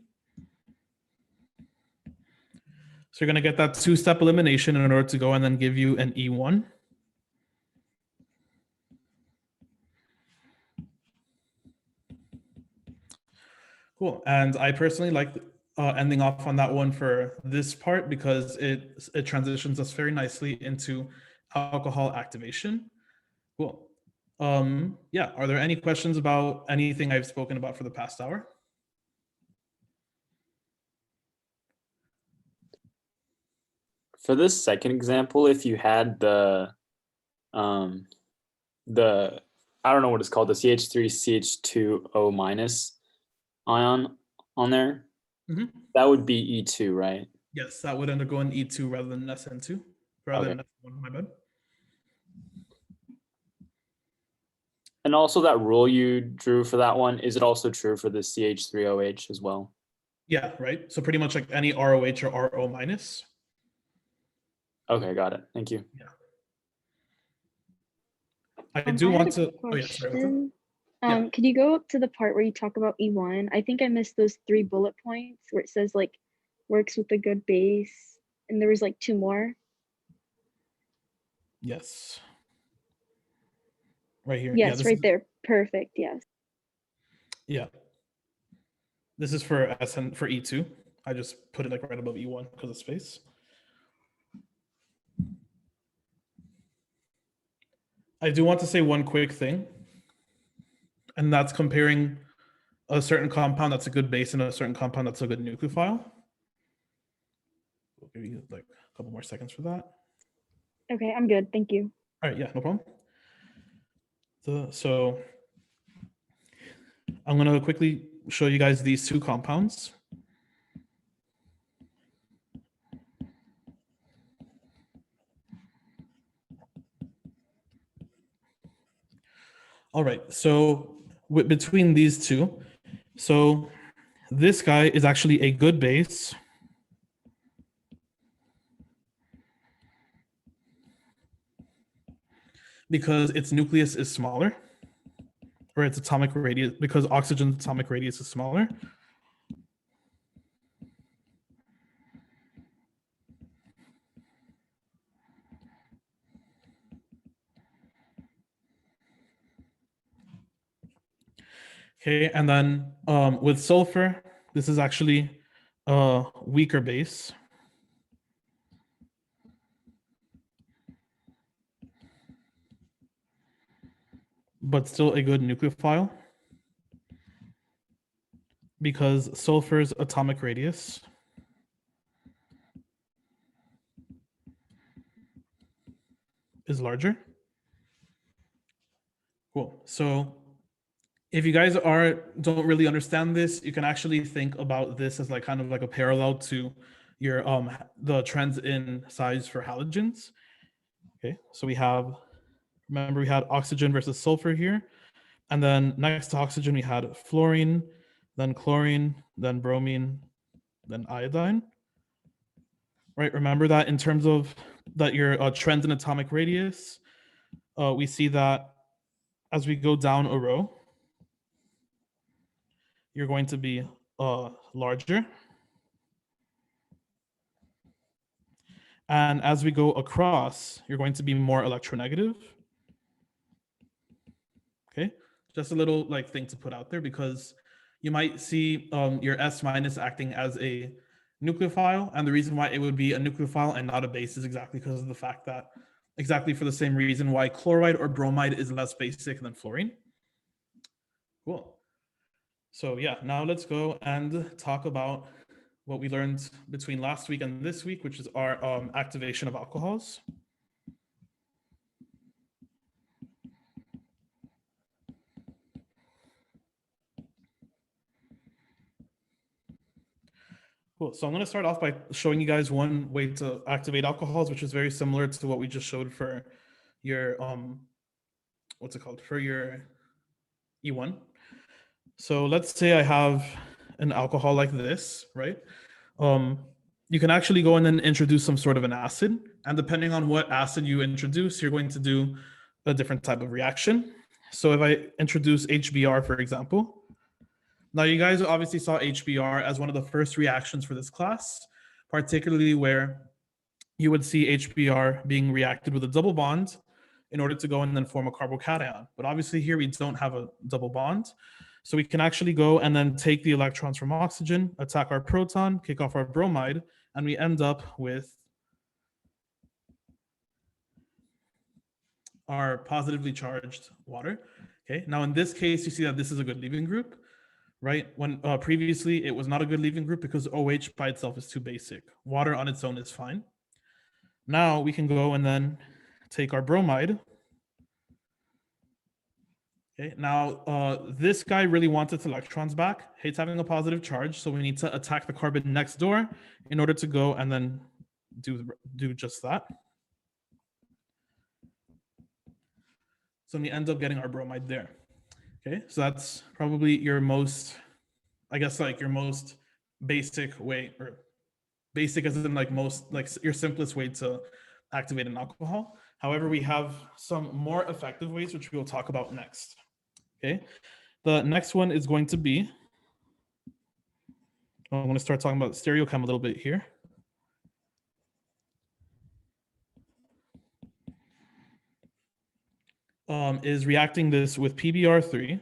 So you're going to get that two-step elimination in order to go and then give you an E1. Cool. And I personally like ending off on that one for this part because it transitions us very nicely into alcohol activation. Cool. Yeah, are there any questions about anything I've spoken about for the past hour? For this second example, if you had the I don't know what it's called, the CH3 CH2O minus ion on there, Mhm. that would be E2, right? Yes, that would undergo an E2 rather than an SN2, rather than S1, my bad. And also that rule you drew for that one, is it also true for the CH3OH as well? Yeah, right. So pretty much like any ROH or RO minus. Okay, got it. Thank you. I do I had want a to. Oh yeah, sorry. what's up? question. Yeah. Could you go up to the part where you talk about E1? I think I missed those 3 bullet points where it says like works with a good base, and there was like 2 more. Yes. Right here. Yeah, Yes, this right is- there. Perfect. Yes. Yeah. This is for SN for E2. I just put it like right above E1 because of space. I do want to say one quick thing, and that's comparing a certain compound that's a good base and a certain compound that's a good nucleophile. We'll give you like a couple more seconds for that. Okay, I'm good. Thank you. All right, yeah, no problem. So I'm going to quickly show you guys these 2 compounds. All right, so between these 2, so this guy is actually a good base. Because its nucleus is smaller, or its atomic radius, because oxygen's atomic radius is smaller. Okay, and then with sulfur, this is actually a weaker base. But still a good nucleophile because sulfur's atomic radius is larger. Cool. So if you guys don't really understand this, you can actually think about this as like kind of like a parallel to your the trends in size for halogens. Okay, so remember we had oxygen versus sulfur here, and then next to oxygen we had fluorine, then chlorine, then bromine, then iodine. Right, remember that in terms of that your trends in atomic radius, we see that as we go down a row, you're going to be larger. And as we go across, you're going to be more electronegative. Okay, just a little like thing to put out there because you might see your S minus acting as a nucleophile, and the reason why it would be a nucleophile and not a base is exactly because of the fact that exactly for the same reason why chloride or bromide is less basic than fluorine. Cool. So yeah, now let's go and talk about what we learned between last week and this week, which is our activation of alcohols. Cool. So I'm going to start off by showing you guys one way to activate alcohols, which is very similar to what we just showed for your what's it called, for your E1. So let's say I have an alcohol like this, right? You can actually go in and introduce some sort of an acid, and depending on what acid you introduce, you're going to do a different type of reaction. So if I introduce HBr, for example, now you guys obviously saw HBr as one of the first reactions for this class, particularly where you would see HBr being reacted with a double bond in order to go and then form a carbocation. But obviously here we don't have a double bond. So we can actually go and then take the electrons from oxygen, attack our proton, kick off our bromide, and we end up with our positively charged water. Okay, now in this case, you see that this is a good leaving group, right? When previously it was not a good leaving group because OH by itself is too basic. Water on its own is fine. Now we can go and then take our bromide. Okay, now this guy really wants its electrons back, hates having a positive charge, so we need to attack the carbon next door in order to go and then do just that. So we end up getting our bromide there. Okay, so that's probably your most, I guess, like your most basic way, or basic as in like most, like your simplest way to activate an alcohol. However, we have some more effective ways, which we will talk about next. Okay, the next one is going to be, I'm going to start talking about stereochem a little bit here. Is reacting this with PBr3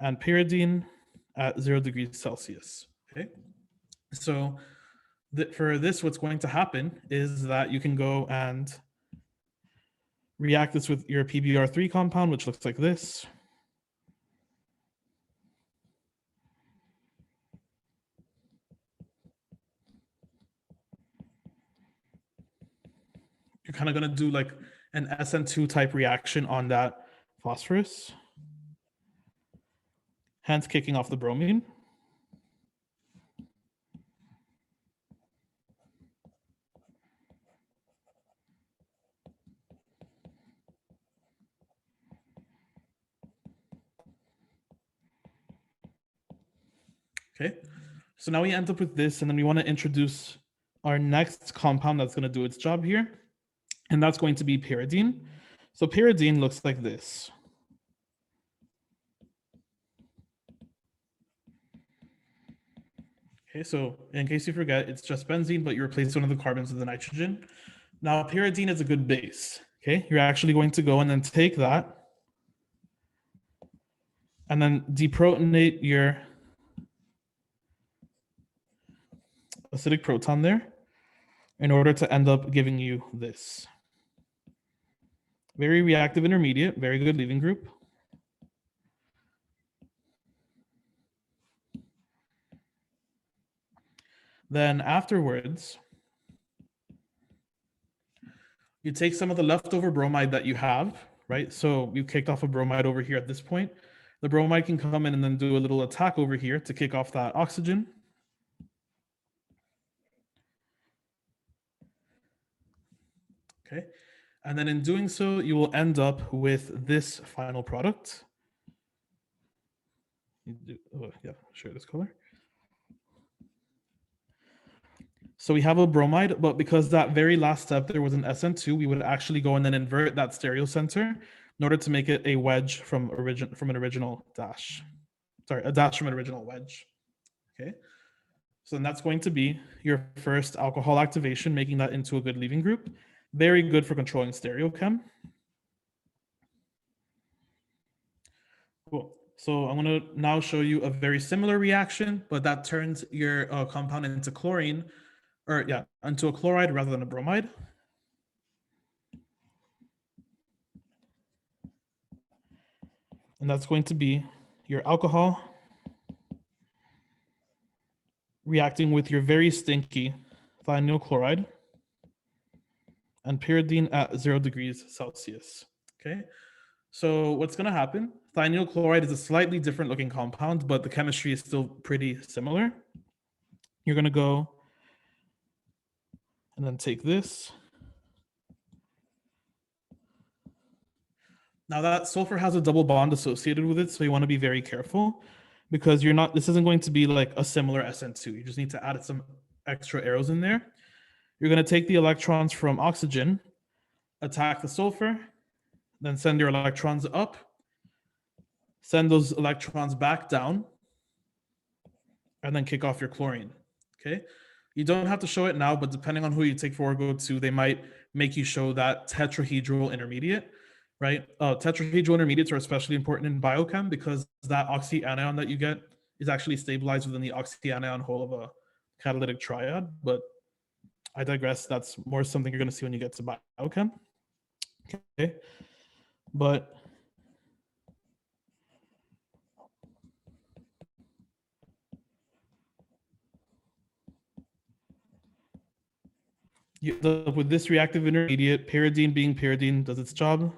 and pyridine at 0 degrees Celsius. Okay, so for this, what's going to happen is that you can go and react this with your PBr3 compound, which looks like this. You're kind of going to do like an SN2 type reaction on that phosphorus, hence kicking off the bromine. Okay, so now we end up with this, and then we want to introduce our next compound that's going to do its job here, and that's going to be pyridine. So pyridine looks like this. Okay, so in case you forget, it's just benzene, but you replace one of the carbons with the nitrogen. Now pyridine is a good base. Okay, you're actually going to go and then take that and then deprotonate your acidic proton there in order to end up giving you this. Very reactive intermediate, very good leaving group. Then afterwards, you take some of the leftover bromide that you have, right? So you kicked off a bromide over here at this point. The bromide can come in and then do a little attack over here to kick off that oxygen. Okay, and then in doing so, you will end up with this final product. Oh, yeah, share this color. So we have a bromide, but because that very last step there was an SN2, we would actually go and then invert that stereocenter in order to make it a wedge from an original dash. Sorry, a dash from an original wedge. Okay, so then that's going to be your first alcohol activation, making that into a good leaving group. Very good for controlling stereochem. Cool. So I'm going to now show you a very similar reaction, but that turns your compound into chlorine, or yeah, into a chloride rather than a bromide. And that's going to be your alcohol reacting with your very stinky thionyl chloride and pyridine at 0 degrees Celsius. Okay, so what's going to happen? Thionyl chloride is a slightly different looking compound, but the chemistry is still pretty similar. You're going to go and then take this. Now that sulfur has a double bond associated with it, so you want to be very careful because this isn't going to be like a similar SN2. You just need to add some extra arrows in there. You're going to take the electrons from oxygen, attack the sulfur, then send your electrons up, send those electrons back down, and then kick off your chlorine, okay? You don't have to show it now, but depending on who you take for Orgo 2, they might make you show that tetrahedral intermediate, right? Tetrahedral intermediates are especially important in biochem because that oxyanion that you get is actually stabilized within the oxyanion hole of a catalytic triad, but I digress. That's more something you're going to see when you get to biochem. Okay, but with this reactive intermediate, pyridine being pyridine does its job.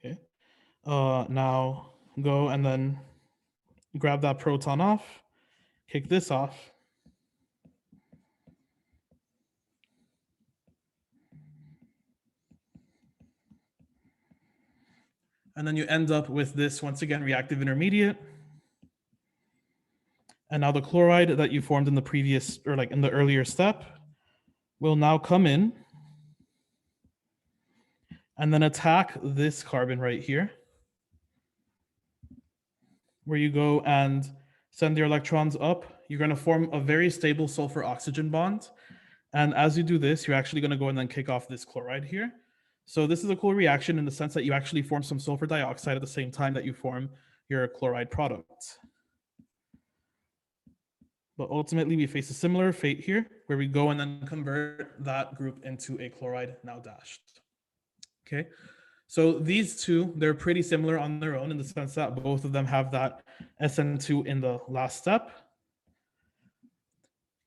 Okay, now go and then grab that proton off, kick this off. And then you end up with this, once again, reactive intermediate. And now the chloride that you formed in the previous, or like in the earlier step, will now come in and then attack this carbon right here, where you go and send your electrons up. You're going to form a very stable sulfur oxygen bond. And as you do this, you're actually going to go and then kick off this chloride here. So this is a cool reaction in the sense that you actually form some sulfur dioxide at the same time that you form your chloride product. But ultimately, we face a similar fate here, where we go and then convert that group into a chloride now dashed. Okay, so these two, they're pretty similar on their own in the sense that both of them have that SN2 in the last step.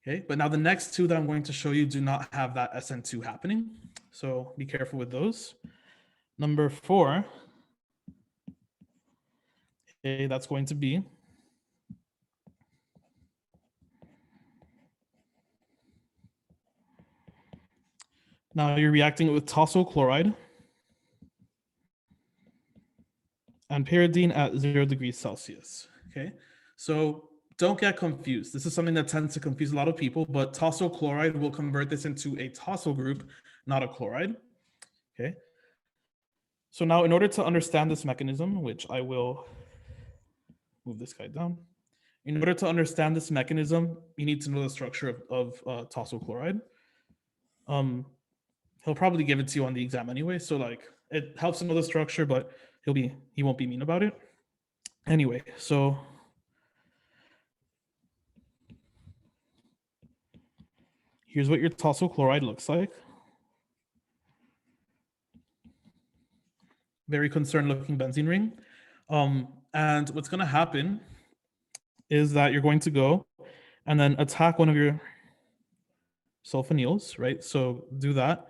Okay, but now the next two that I'm going to show you do not have that SN2 happening. So be careful with those. Number 4, okay, that's going to be now you're reacting it with tosyl chloride and pyridine at 0 degrees Celsius. Okay, so don't get confused. This is something that tends to confuse a lot of people, but tosyl chloride will convert this into a tosyl group, not a chloride. Okay. So now in order to understand this mechanism, which I will move this guy down. In order to understand this mechanism, you need to know the structure of tosyl chloride. He'll probably give it to you on the exam anyway. So like it helps to know the structure, but he won't be mean about it. Anyway, so here's what your tosyl chloride looks like. Very concerned looking benzene ring. And what's going to happen is that you're going to go and then attack one of your sulfonyls, right? So do that.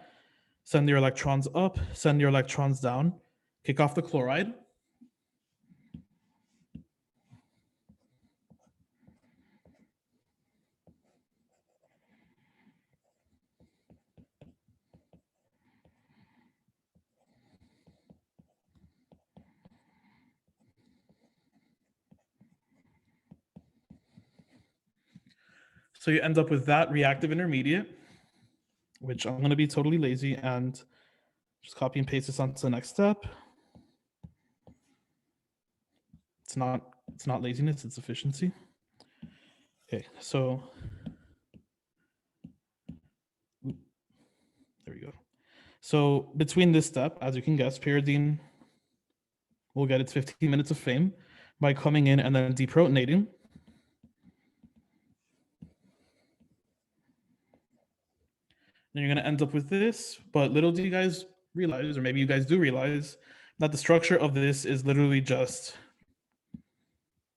Send your electrons up, send your electrons down, kick off the chloride. So you end up with that reactive intermediate, which I'm going to be totally lazy and just copy and paste this onto the next step. It's not laziness, it's efficiency. Okay, so there we go. So between this step, as you can guess, pyridine will get its 15 minutes of fame by coming in and then deprotonating. Then you're going to end up with this, but little do you guys realize, or maybe you guys do realize, that the structure of this is literally just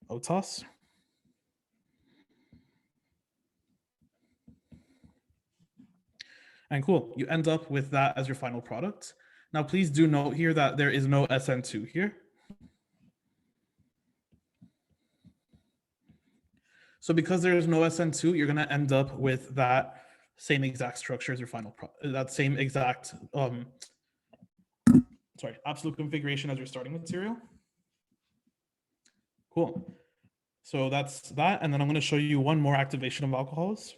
OTOS. And cool, you end up with that as your final product. Now, please do note here that there is no SN2 here. So because there is no SN2, you're gonna end up with that same exact structure as your final that same exact, absolute configuration as your starting material. Cool. So that's that. And then I'm gonna show you one more activation of alcohols.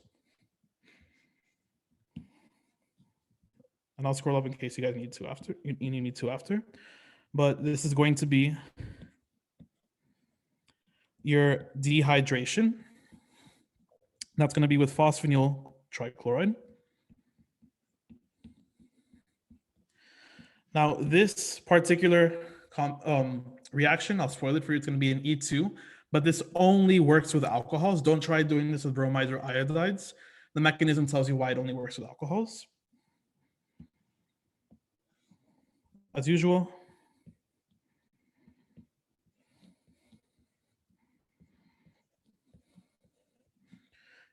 And I'll scroll up in case you guys need to after, you need to after. But this is going to be your dehydration. That's going to be with phosphonyl trichloride. Now, this particular reaction, I'll spoil it for you, it's going to be an E2, but this only works with alcohols. Don't try doing this with bromides or iodides. The mechanism tells you why it only works with alcohols. As usual,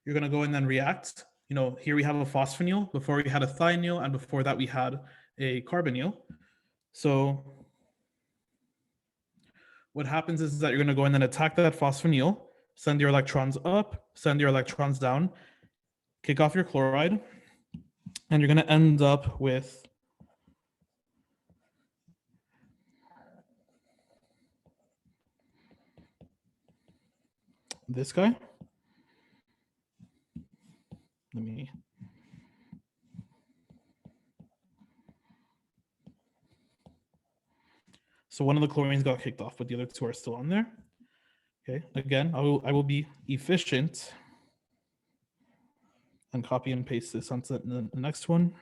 you're gonna go and then react. You know, here we have a phosphonyl, before we had a thionyl, and before that we had a carbonyl. So what happens is that you're gonna go and then attack that phosphonyl, send your electrons up, send your electrons down, kick off your chloride, and you're gonna end up with this guy. Let me. So one of the chlorines got kicked off, but the other two are still on there. Okay, again, I will be efficient and copy and paste this onto the next one,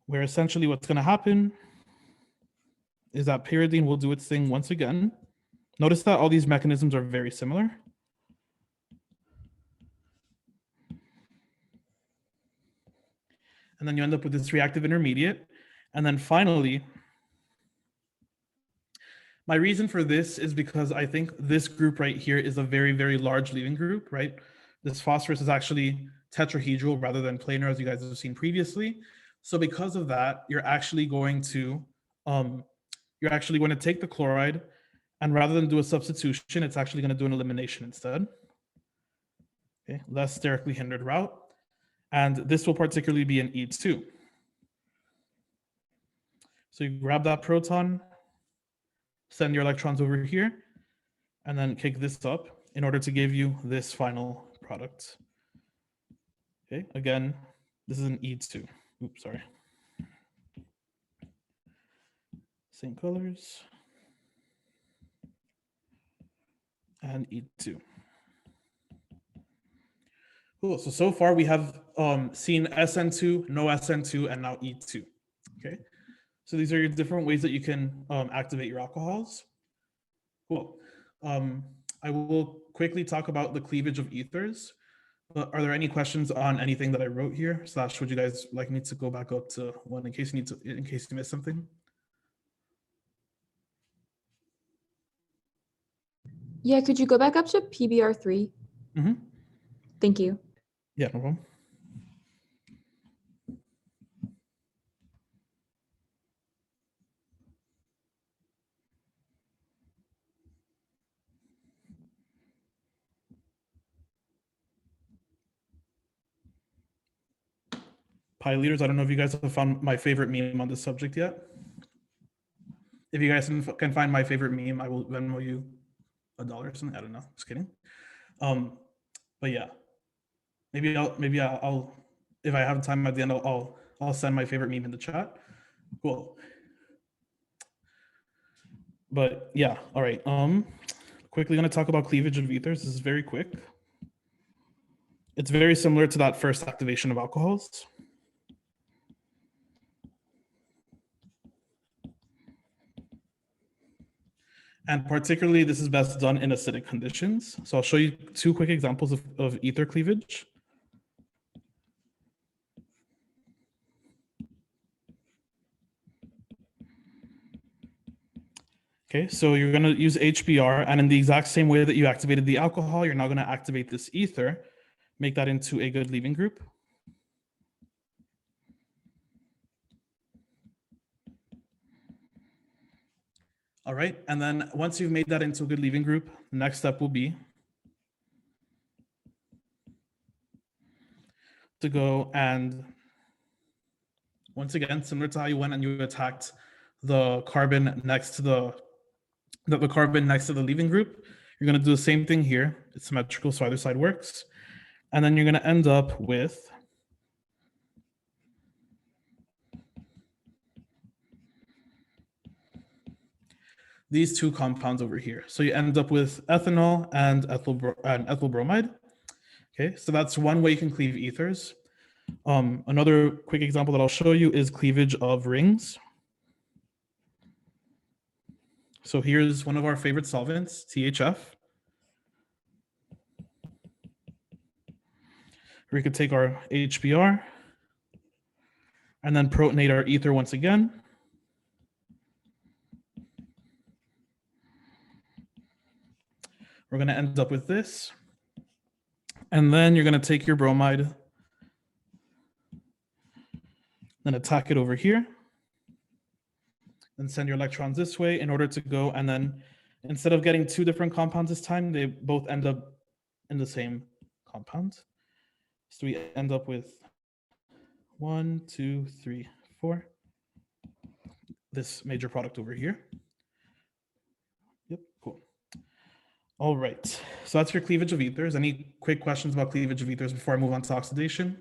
where essentially what's going to happen is that pyridine will do its thing once again. Notice that all these mechanisms are very similar. And then you end up with this reactive intermediate. And then finally, my reason for this is because I think this group right here is a very, very large leaving group, right? This phosphorus is actually tetrahedral rather than planar, as you guys have seen previously. So because of that, you're actually going to take the chloride, and rather than do a substitution, it's actually going to do an elimination instead. Okay, less sterically hindered route. And this will particularly be an E2. So you grab that proton, send your electrons over here, and then kick this up in order to give you this final product. Okay, again, this is an E2. Oops, sorry. Same colors. And E2. Cool, so far we have seen SN2, no SN2, and now E2, okay? So these are your different ways that you can activate your alcohols. Cool. I will quickly talk about the cleavage of ethers. Are there any questions on anything that I wrote here? / would you guys like me to go back up to one in case you missed something? Yeah, could you go back up to PBR3? Mm-hmm. Thank you. Yeah, no problem. Pi leaders, I don't know if you guys have found my favorite meme on this subject yet. If you guys can find my favorite meme, I will Venmo you $1 or something. I don't know. Just kidding. But yeah, maybe I'll if I have time at the end, I'll send my favorite meme in the chat. Cool. But yeah, all right. Quickly going to talk about cleavage of ethers. This is very quick. It's very similar to that first activation of alcohols. And particularly, this is best done in acidic conditions. So I'll show you two quick examples of ether cleavage. Okay, so you're going to use HBr, and in the exact same way that you activated the alcohol, you're now going to activate this ether, make that into a good leaving group. All right, and then once you've made that into a good leaving group, the next step will be to go and, once again, similar to how you went and you attacked the carbon next to the carbon next to the leaving group, you're going to do the same thing here. It's symmetrical, so either side works. And then you're going to end up with these two compounds over here. So you end up with ethanol and ethyl bromide. Okay, so that's one way you can cleave ethers. Another quick example that I'll show you is cleavage of rings. So here's one of our favorite solvents, THF. We could take our HBr and then protonate our ether once again. We're going to end up with this. And then you're going to take your bromide, then attack it over here, and send your electrons this way in order to go. And then instead of getting two different compounds this time, they both end up in the same compound. So we end up with 1, 2, 3, 4. This major product over here. Yep, cool. All right, so that's your cleavage of ethers. Any quick questions about cleavage of ethers before I move on to oxidation?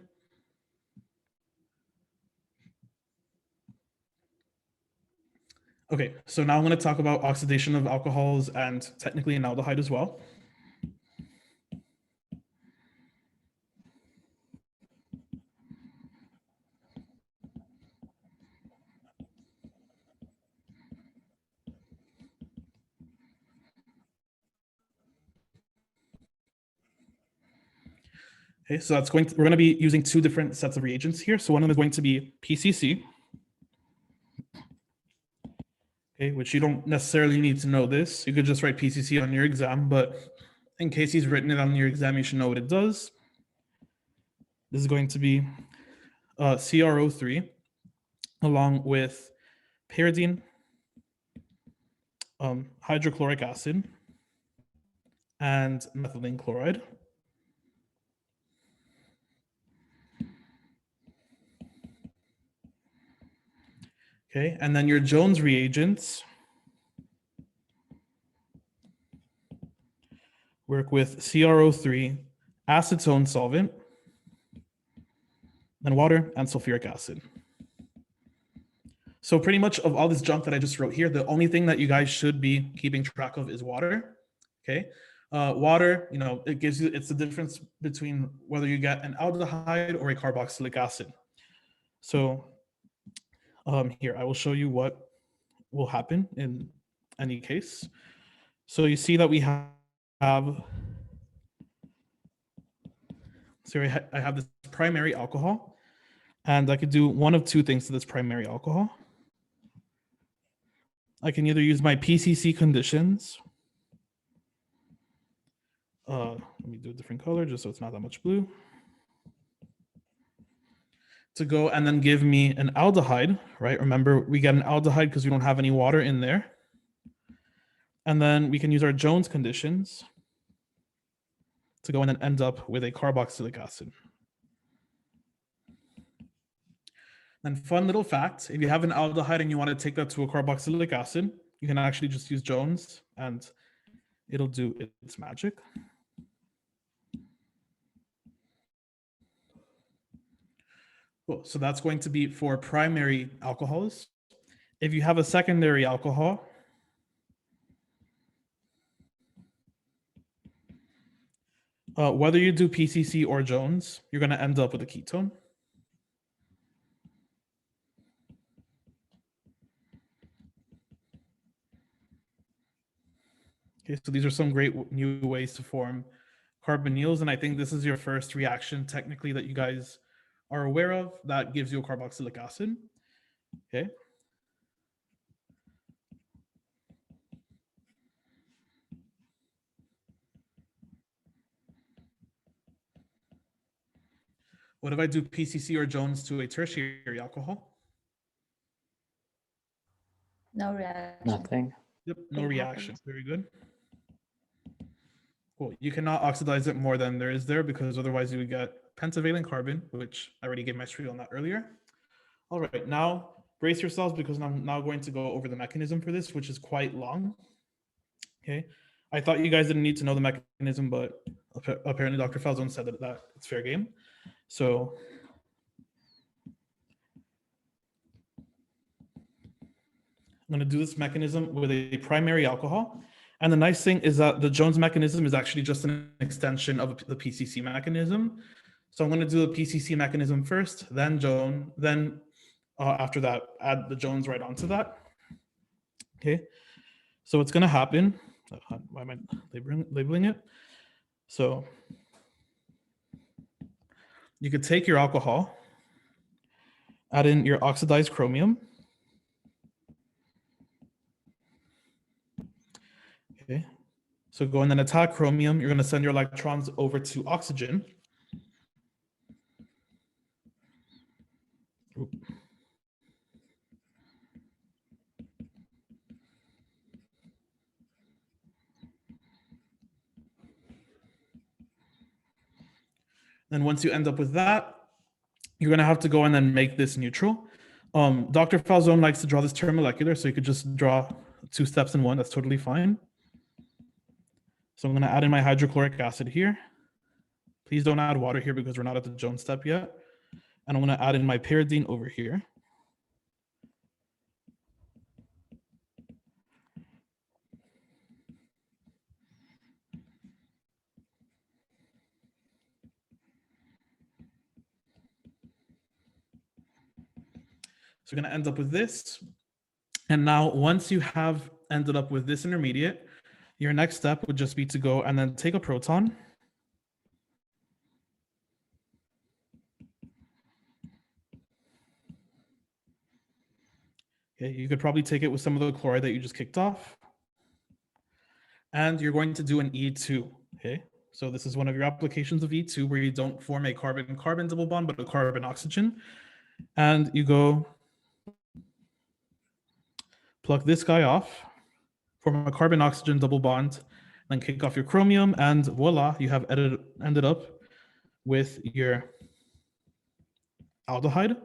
Okay, so now I'm going to talk about oxidation of alcohols and technically an aldehyde as well. Okay, so we're going to be using two different sets of reagents here. So one of them is going to be PCC. Okay, which you don't necessarily need to know this. You could just write PCC on your exam, but in case he's written it on your exam, you should know what it does. This is going to be CrO3 along with pyridine, hydrochloric acid, and methylene chloride. Okay, and then your Jones reagents work with CrO3, acetone solvent, then water and sulfuric acid. So pretty much of all this junk that I just wrote here, the only thing that you guys should be keeping track of is water. Okay, water, you know, it's the difference between whether you get an aldehyde or a carboxylic acid. So here, I will show you what will happen in any case. So you see that we have, so I have this primary alcohol, and I could do one of two things to this primary alcohol. I can either use my PCC conditions. Let me do a different color just so it's not that much blue. To go and then give me an aldehyde, right? Remember, we get an aldehyde because we don't have any water in there. And then we can use our Jones conditions to go in and end up with a carboxylic acid. And fun little fact, if you have an aldehyde and you want to take that to a carboxylic acid, you can actually just use Jones and it'll do its magic. Cool. So that's going to be for primary alcohols. If you have a secondary alcohol, whether you do PCC or Jones, you're going to end up with a ketone. Okay, so these are some great new ways to form carbonyls, and I think this is your first reaction technically that you guys are aware of that gives you a carboxylic acid. Okay. What if I do PCC or Jones to a tertiary alcohol? No reaction. Nothing. Yep, no Nothing reaction. happens. Very good. Cool. You cannot oxidize it more than there is there because otherwise you would get pentavalent carbon, which I already gave my spiel on that earlier. All right, now brace yourselves because I'm now going to go over the mechanism for this, which is quite long. Okay, I thought you guys didn't need to know the mechanism, but apparently Dr. Falzone said that it's fair game. So I'm going to do this mechanism with a primary alcohol. And the nice thing is that the Jones mechanism is actually just an extension of the PCC mechanism. So I'm going to do the PCC mechanism first, then Jones, then after that, add the Jones right onto that. Okay, so what's going to happen, why am I labeling it? So you could take your alcohol, add in your oxidized chromium. Okay, so go and then attack chromium. You're going to send your electrons over to oxygen. Oop. Then once you end up with that, you're going to have to go and then make this neutral. Dr. Falzone likes to draw this term molecular, so you could just draw 2 steps in one. That's totally fine. So I'm going to add in my hydrochloric acid here. Please don't add water here because we're not at the Jones step yet. And I'm going to add in my pyridine over here. So we're going to end up with this. And now once you have ended up with this intermediate, your next step would just be to go and then take a proton. Okay, you could probably take it with some of the chloride that you just kicked off. And you're going to do an E2, okay? So this is one of your applications of E2 where you don't form a carbon-carbon double bond, but a carbon-oxygen. And you go pluck this guy off, form a carbon-oxygen double bond, then kick off your chromium, and voila, you have ended up with your aldehyde.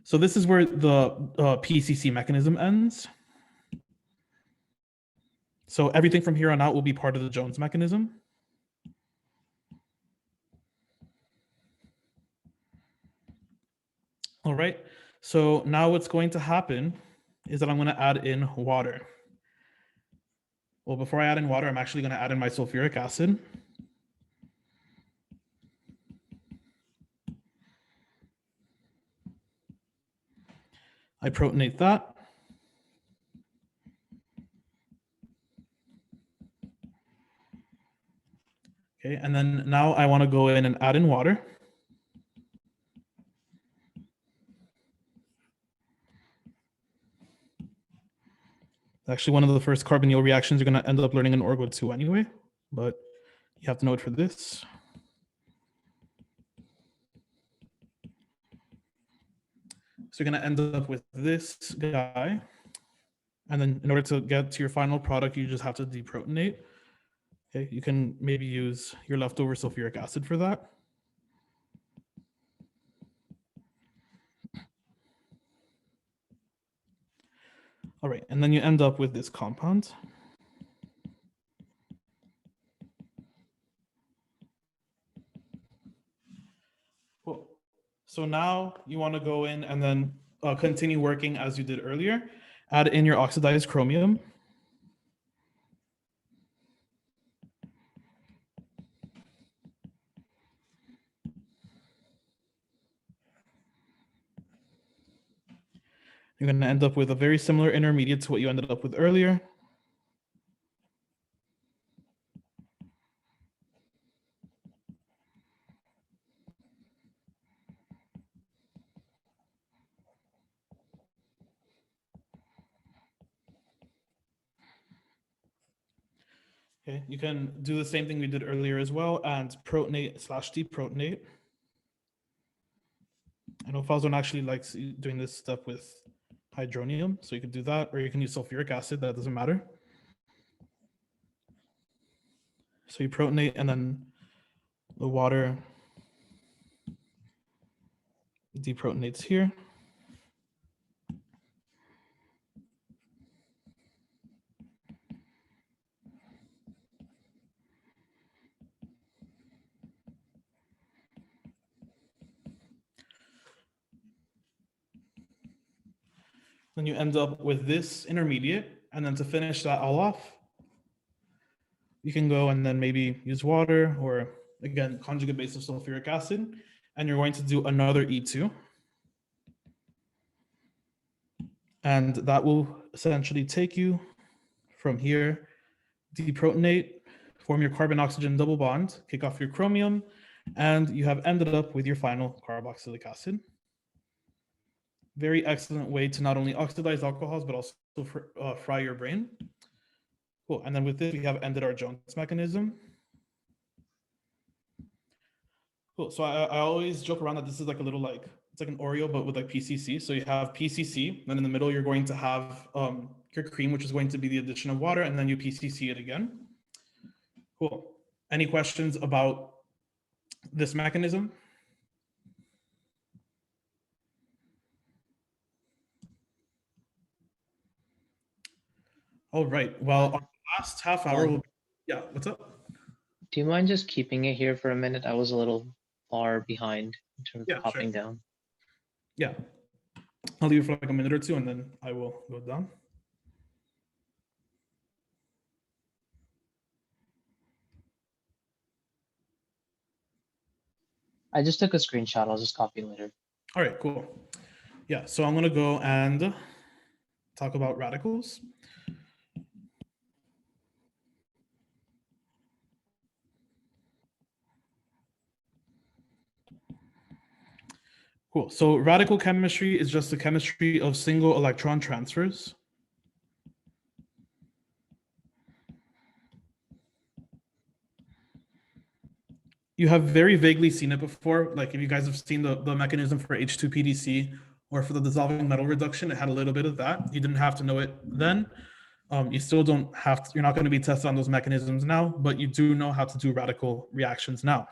So this is where the PCC mechanism ends. So everything from here on out will be part of the Jones mechanism. All right, so now what's going to happen is that I'm going to add in water. Well, before I add in water, I'm actually going to add in my sulfuric acid. I protonate that. Okay, and then now I want to go in and add in water. Actually, one of the first carbonyl reactions you're going to end up learning in Orgo 2 anyway, but you have to know it for this. So you're going to end up with this guy. And then in order to get to your final product, you just have to deprotonate. Okay, you can maybe use your leftover sulfuric acid for that. All right, and then you end up with this compound. Cool. So now you want to go in and then continue working as you did earlier. Add in your oxidized chromium. You're going to end up with a very similar intermediate to what you ended up with earlier. Okay, you can do the same thing we did earlier as well and protonate / deprotonate. know Falzone actually likes doing this stuff with hydronium, so you could do that, or you can use sulfuric acid, that doesn't matter. So you protonate, and then the water deprotonates here. Then you end up with this intermediate, and then to finish that all off, you can go and then maybe use water, or again, conjugate base of sulfuric acid, and you're going to do another E2. And that will essentially take you from here, deprotonate, form your carbon-oxygen double bond, kick off your chromium, and you have ended up with your final carboxylic acid. Very excellent way to not only oxidize alcohols, but also fry your brain. Cool, and then with this, we have ended our Jones mechanism. Cool, so I always joke around that this is like a little like, it's like an Oreo, but with like PCC. So you have PCC, then in the middle, you're going to have your cream, which is going to be the addition of water, and then you PCC it again. Cool, any questions about this mechanism? All right, well, our last half hour will, yeah, what's up? Do you mind just keeping it here for a minute? I was a little far behind in terms Yeah, of hopping sure. down. Yeah, I'll leave it for like a minute or two, and then I will go down. I just took a screenshot. I'll just copy later. All right, cool. Yeah, so I'm gonna go and talk about radicals. Cool, so radical chemistry is just the chemistry of single electron transfers. You have very vaguely seen it before. Like if you guys have seen the mechanism for H2PDC or for the dissolving metal reduction, it had a little bit of that. You didn't have to know it then. You still don't have to, you're not going to be tested on those mechanisms now, but you do know how to do radical reactions now.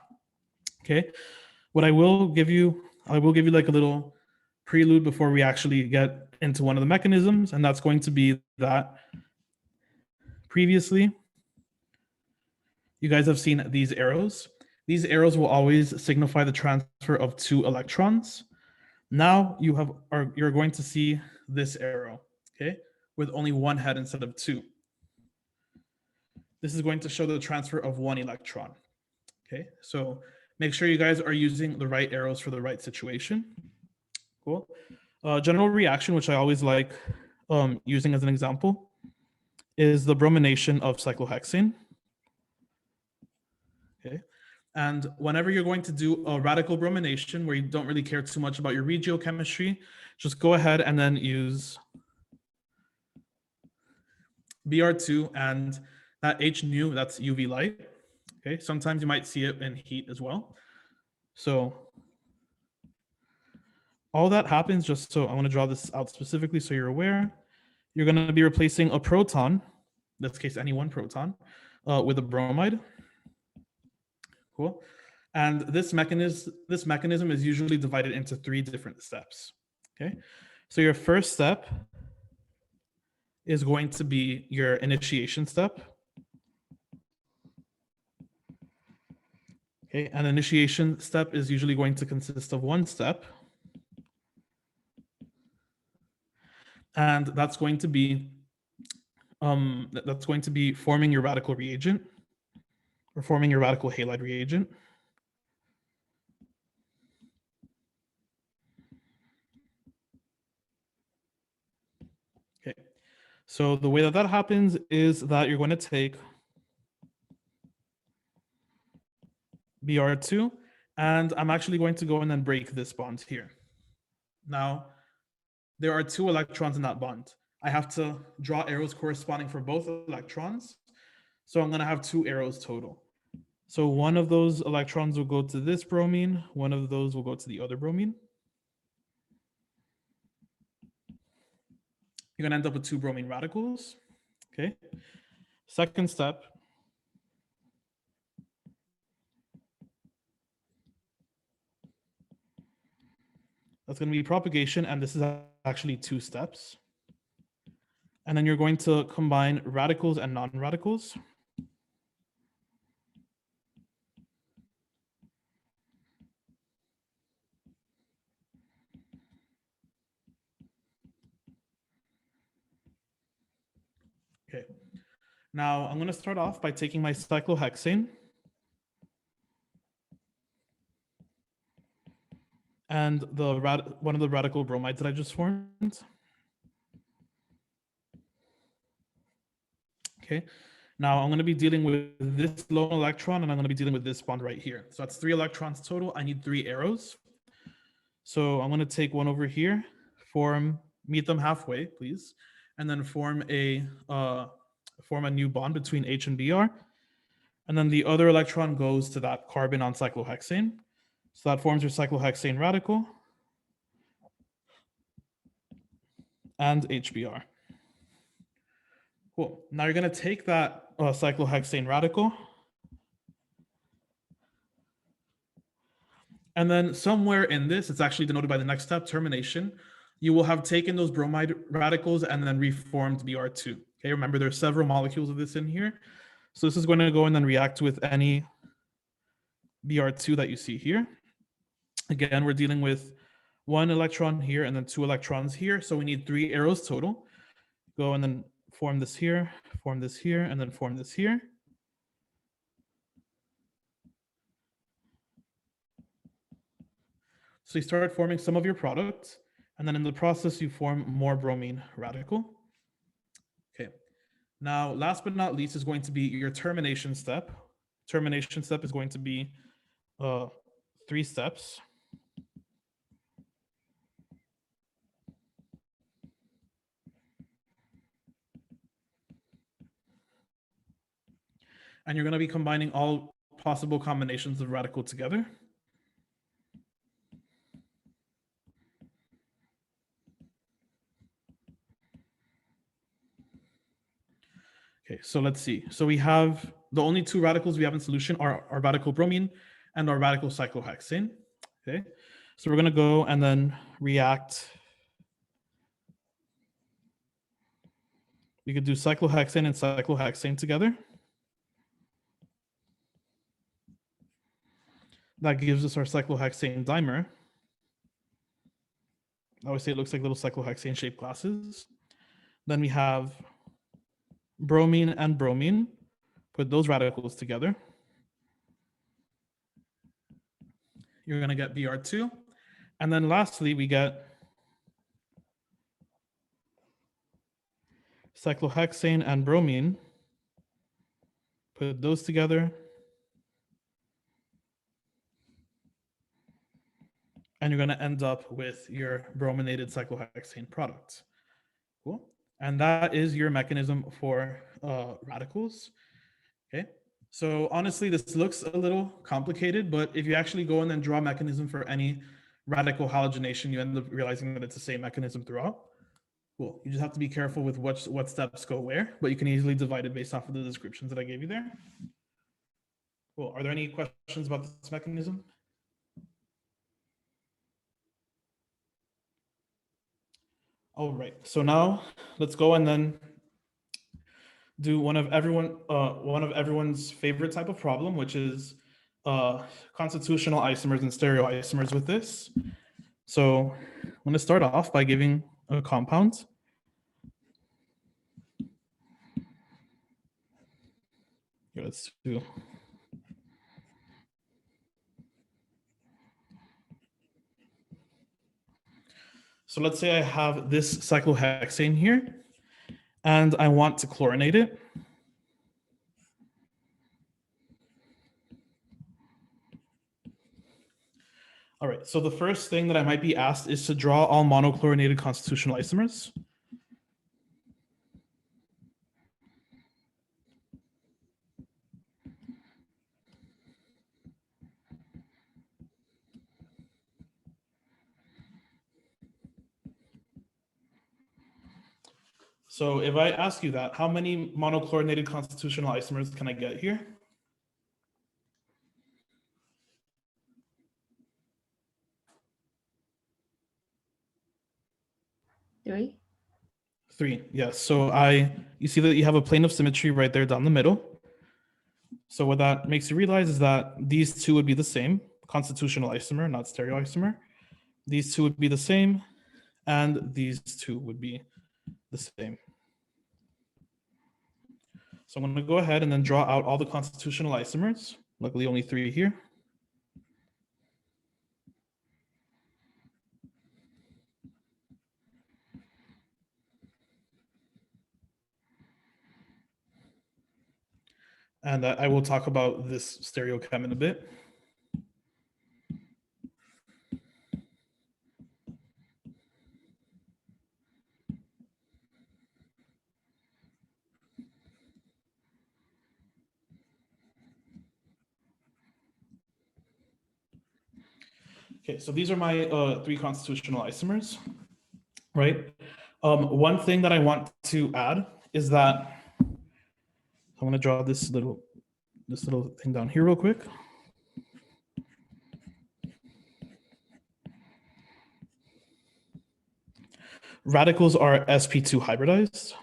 Okay, what I will give you like a little prelude before we actually get into one of the mechanisms, and that's going to be that previously you guys have seen these arrows. These arrows will always signify the transfer of 2 electrons. Now you're going to see this arrow, okay, with only 1 head instead of 2. This is going to show the transfer of 1 electron. Okay, so make sure you guys are using the right arrows for the right situation. Cool. General reaction, which I always like using as an example, is the bromination of cyclohexane. Okay. And whenever you're going to do a radical bromination where you don't really care too much about your regiochemistry, just go ahead and then use Br2, and that H nu, that's UV light. Okay, sometimes you might see it in heat as well. So all that happens, just so I want to draw this out specifically so you're aware, you're going to be replacing a proton, in this case any one proton, with a bromide. Cool. And this mechanism is usually divided into 3 different steps. Okay, so your first step is going to be your initiation step. Okay, and the initiation step is usually going to consist of 1 step. And that's going to be forming your radical reagent, or forming your radical halide reagent. Okay, so the way that that happens is that you're going to take Br2, and I'm actually going to go and then break this bond here. Now, there are 2 electrons in that bond. I have to draw arrows corresponding for both electrons. So I'm going to have 2 arrows total. So one of those electrons will go to this bromine, one of those will go to the other bromine. you're gonna end up with 2 bromine radicals. Okay. Second step. That's going to be propagation, and this is actually 2 steps. And then you're going to combine radicals and non-radicals. Okay. Now I'm going to start off by taking my cyclohexane and one of the radical bromides that I just formed. Okay. Now I'm going to be dealing with this lone electron, and I'm going to be dealing with this bond right here. So that's 3 electrons total. I need 3 arrows. So I'm going to take one over here, meet them halfway, please, and then form a new bond between H and Br. And then the other electron goes to that carbon on cyclohexane. So that forms your cyclohexane radical and HBr. Cool. Now you're going to take that cyclohexane radical, and then somewhere in this, it's actually denoted by the next step, termination, you will have taken those bromide radicals and then reformed Br2. Okay, remember there's several molecules of this in here. So this is going to go and then react with any Br2 that you see here. Again, we're dealing with 1 electron here and then 2 electrons here. So we need 3 arrows total. Go and then form this here, and then form this here. So you start forming some of your product, and then in the process, you form more bromine radical. Okay. Now, last but not least is going to be your termination step. Termination step is going to be 3 steps. And you're going to be combining all possible combinations of radical together. Okay, so let's see. So we have the only 2 radicals we have in solution are our radical bromine and our radical cyclohexane. Okay, so we're going to go and then react. We could do cyclohexane and cyclohexane together. That gives us our cyclohexane dimer. I always say it looks like little cyclohexane shaped glasses. Then we have bromine and bromine. Put those radicals together. You're going to get Br2. And then lastly, we get cyclohexane and bromine. Put those together. And you're going to end up with your brominated cyclohexane product. Cool. And that is your mechanism for radicals. Okay. So honestly, this looks a little complicated, but if you actually go and then draw a mechanism for any radical halogenation, you end up realizing that it's the same mechanism throughout. Cool. You just have to be careful with what steps go where, but you can easily divide it based off of the descriptions that I gave you there. Cool. Are there any questions about this mechanism? All right, so now let's go and then do one of everyone's favorite type of problem, which is constitutional isomers and stereoisomers with this. So I'm going to start off by giving a compound. Here, let's do. So let's say I have this cyclohexane here, and I want to chlorinate it. All right, so the first thing that I might be asked is to draw all monochlorinated constitutional isomers. So if I ask you that, how many monochlorinated constitutional isomers can I get here? Three. 3, yes. So you see that you have a plane of symmetry right there down the middle. So what that makes you realize is that these two would be the same, constitutional isomer, not stereoisomer. These two would be the same, and these two would be the same. So I'm going to go ahead and then draw out all the constitutional isomers. Luckily, only 3 here. And I will talk about this stereochem in a bit. Okay, so these are my 3 constitutional isomers, right? One thing that I want to add is that I'm going to draw this little thing down here real quick. Radicals are sp2 hybridized.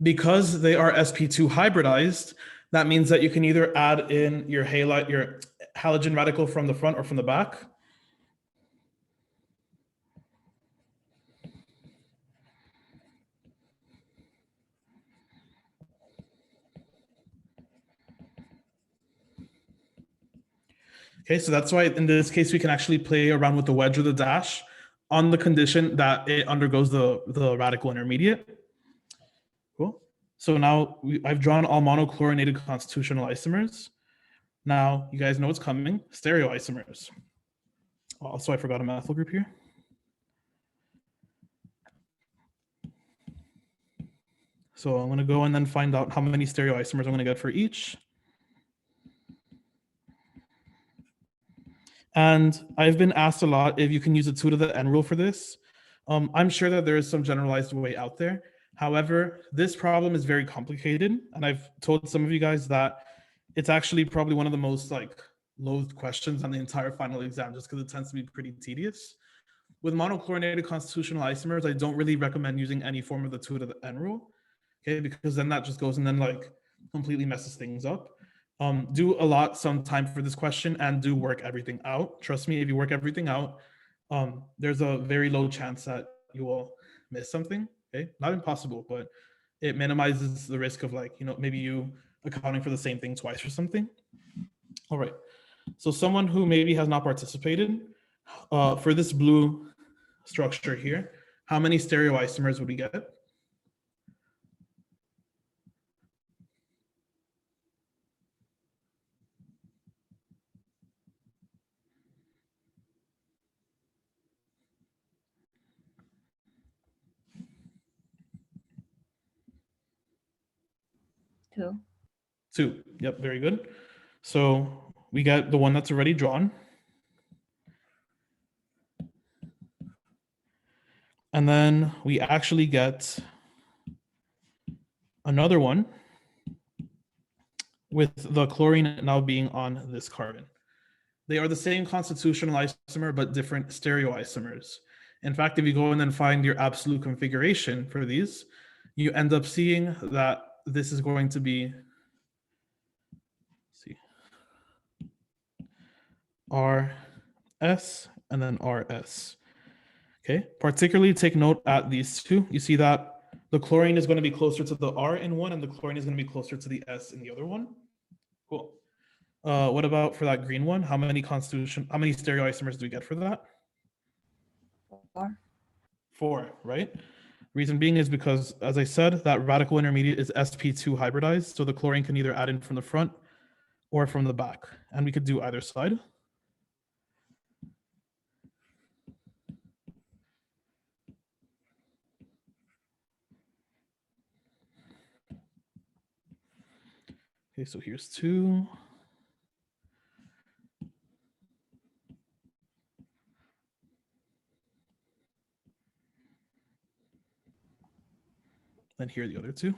Because they are sp2 hybridized, that means that you can either add in your halogen radical from the front or from the back. Okay, so that's why in this case we can actually play around with the wedge or the dash on the condition that it undergoes the radical intermediate. Cool. So now I've drawn all monochlorinated constitutional isomers. Now you guys know what's coming, stereoisomers. Also, I forgot a methyl group here. So I'm going to go and then find out how many stereoisomers I'm going to get for each. And I've been asked a lot if you can use a 2 to the n rule for this. I'm sure that there is some generalized way out there. However, this problem is very complicated. And I've told some of you guys that it's actually probably one of the most loathed questions on the entire final exam, just because it tends to be pretty tedious. With monochlorinated constitutional isomers, I don't really recommend using any form of the 2 to the n rule, okay? Because then that just goes and then completely messes things up. Do allot some time for this question and do work everything out. Trust me, if you work everything out, there's a very low chance that you will miss something, okay? Not impossible, but it minimizes the risk of maybe you accounting for the same thing twice or something. All right, so someone who maybe has not participated, for this blue structure here, how many stereoisomers would we get? Two. 2. Yep, very good. So we got the one that's already drawn. And then we actually get another one with the chlorine now being on this carbon. They are the same constitutional isomer, but different stereoisomers. In fact, if you go and then find your absolute configuration for these, you end up seeing that this is going to be, let's see, RS and then RS. Okay, particularly take note at these two. You see that the chlorine is going to be closer to the R in one and the chlorine is going to be closer to the S in the other one. Cool. What about for that green one? How many stereoisomers do we get for that? 4. 4, right? Reason being is because, as I said, that radical intermediate is sp2 hybridized. So the chlorine can either add in from the front or from the back. And we could do either side. Okay, so here's 2. then here are the other two.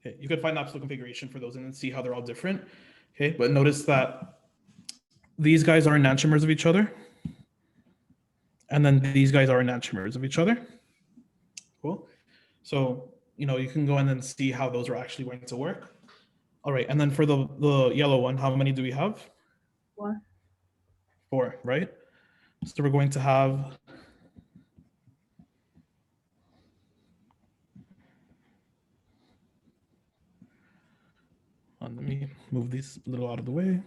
Okay, you could find the absolute configuration for those and then see how they're all different. Okay, but notice that these guys are enantiomers of each other. And then these guys are enantiomers of each other. Cool. So, you know, you can go in and see how those are actually going to work. All right, and then for the yellow one, how many do we have? 4. 4, right? So we're going to have let me move these a little out of the way.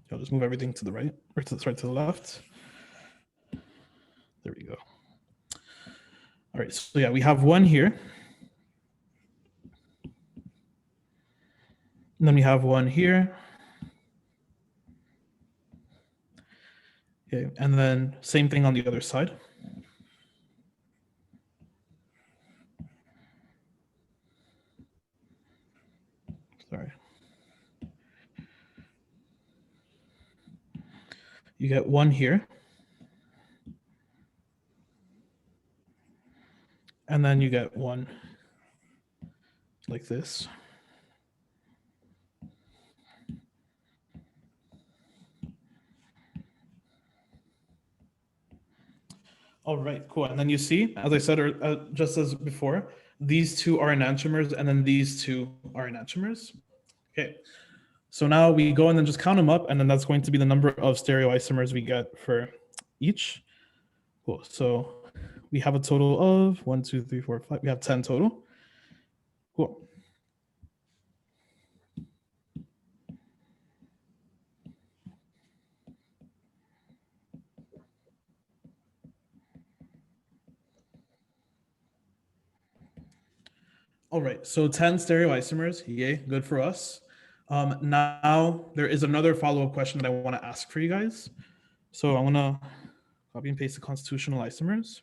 I'll just move everything to the right, or to the left. There we go. All right, so yeah, we have 1 here. And then we have 1 here. Okay, and then same thing on the other side. Sorry. You get 1 here. And then you get 1 like this. All right, cool. And then you see, as I said, just as before, these two are enantiomers, and then these two are enantiomers. Okay, so now we go and then just count them up, and then that's going to be the number of stereoisomers we get for each. Cool. So we have a total of 1, 2, 3, 4, 5. We have 10 total. Cool. All right, so 10 stereoisomers, yay, good for us. Now there is another follow-up question that I want to ask for you guys. So I'm gonna copy and paste the constitutional isomers.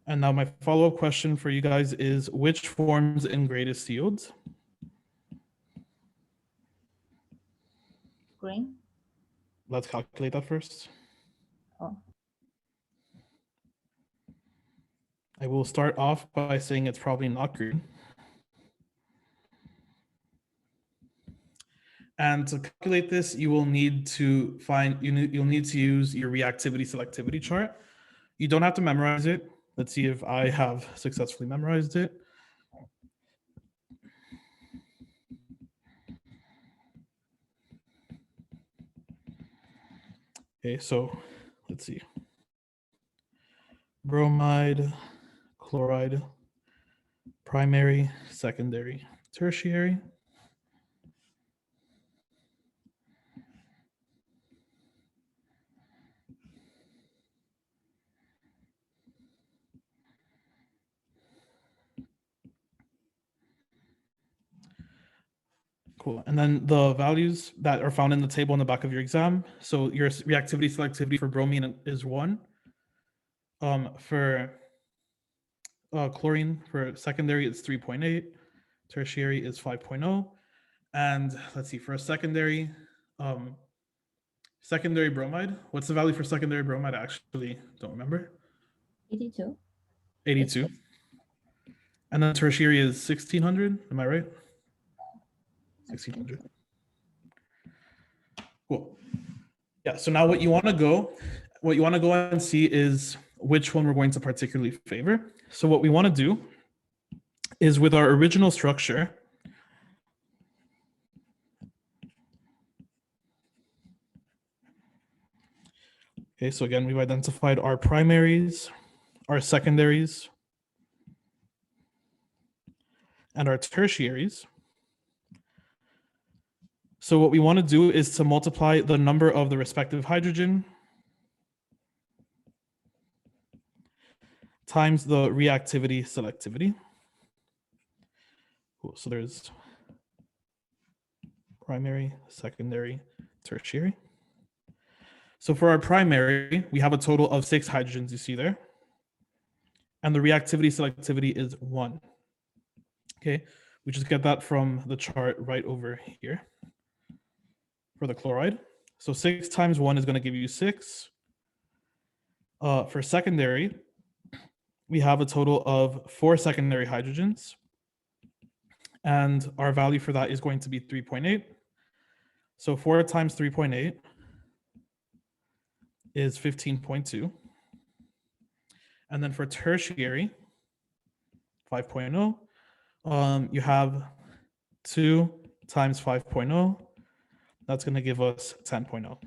And now my follow-up question for you guys is, which forms in greatest yields? Green. Let's calculate that first. Oh. I will start off by saying it's probably not green. And to calculate this, you will need to you'll need to use your reactivity selectivity chart. You don't have to memorize it. Let's see if I have successfully memorized it. Okay, so let's see. Bromide, chloride, primary, secondary, tertiary. Cool. And then the values that are found in the table in the back of your exam. So your reactivity selectivity for bromine is 1. For chlorine, for secondary, it's 3.8. Tertiary is 5.0. And let's see, for a secondary bromide, what's the value for secondary bromide? I actually don't remember. 82. 82. And then tertiary is 1600. Am I right? 1600. Cool. Yeah. So now what you want to go and see is which one we're going to particularly favor. So what we want to do is, with our original structure, okay, so again, we've identified our primaries, our secondaries, and our tertiaries. So what we want to do is to multiply the number of the respective hydrogen times the reactivity selectivity. Cool. So there's primary, secondary, tertiary. So for our primary, we have a total of 6 hydrogens, you see there. and the reactivity selectivity is 1. Okay, we just get that from the chart right over here for the chloride. So 6 times 1 is going to give you 6. For secondary, we have a total of 4 secondary hydrogens, and our value for that is going to be 3.8. So 4 times 3.8 is 15.2. And then for tertiary, 5.0, you have 2 times 5.0. That's going to give us 10.0.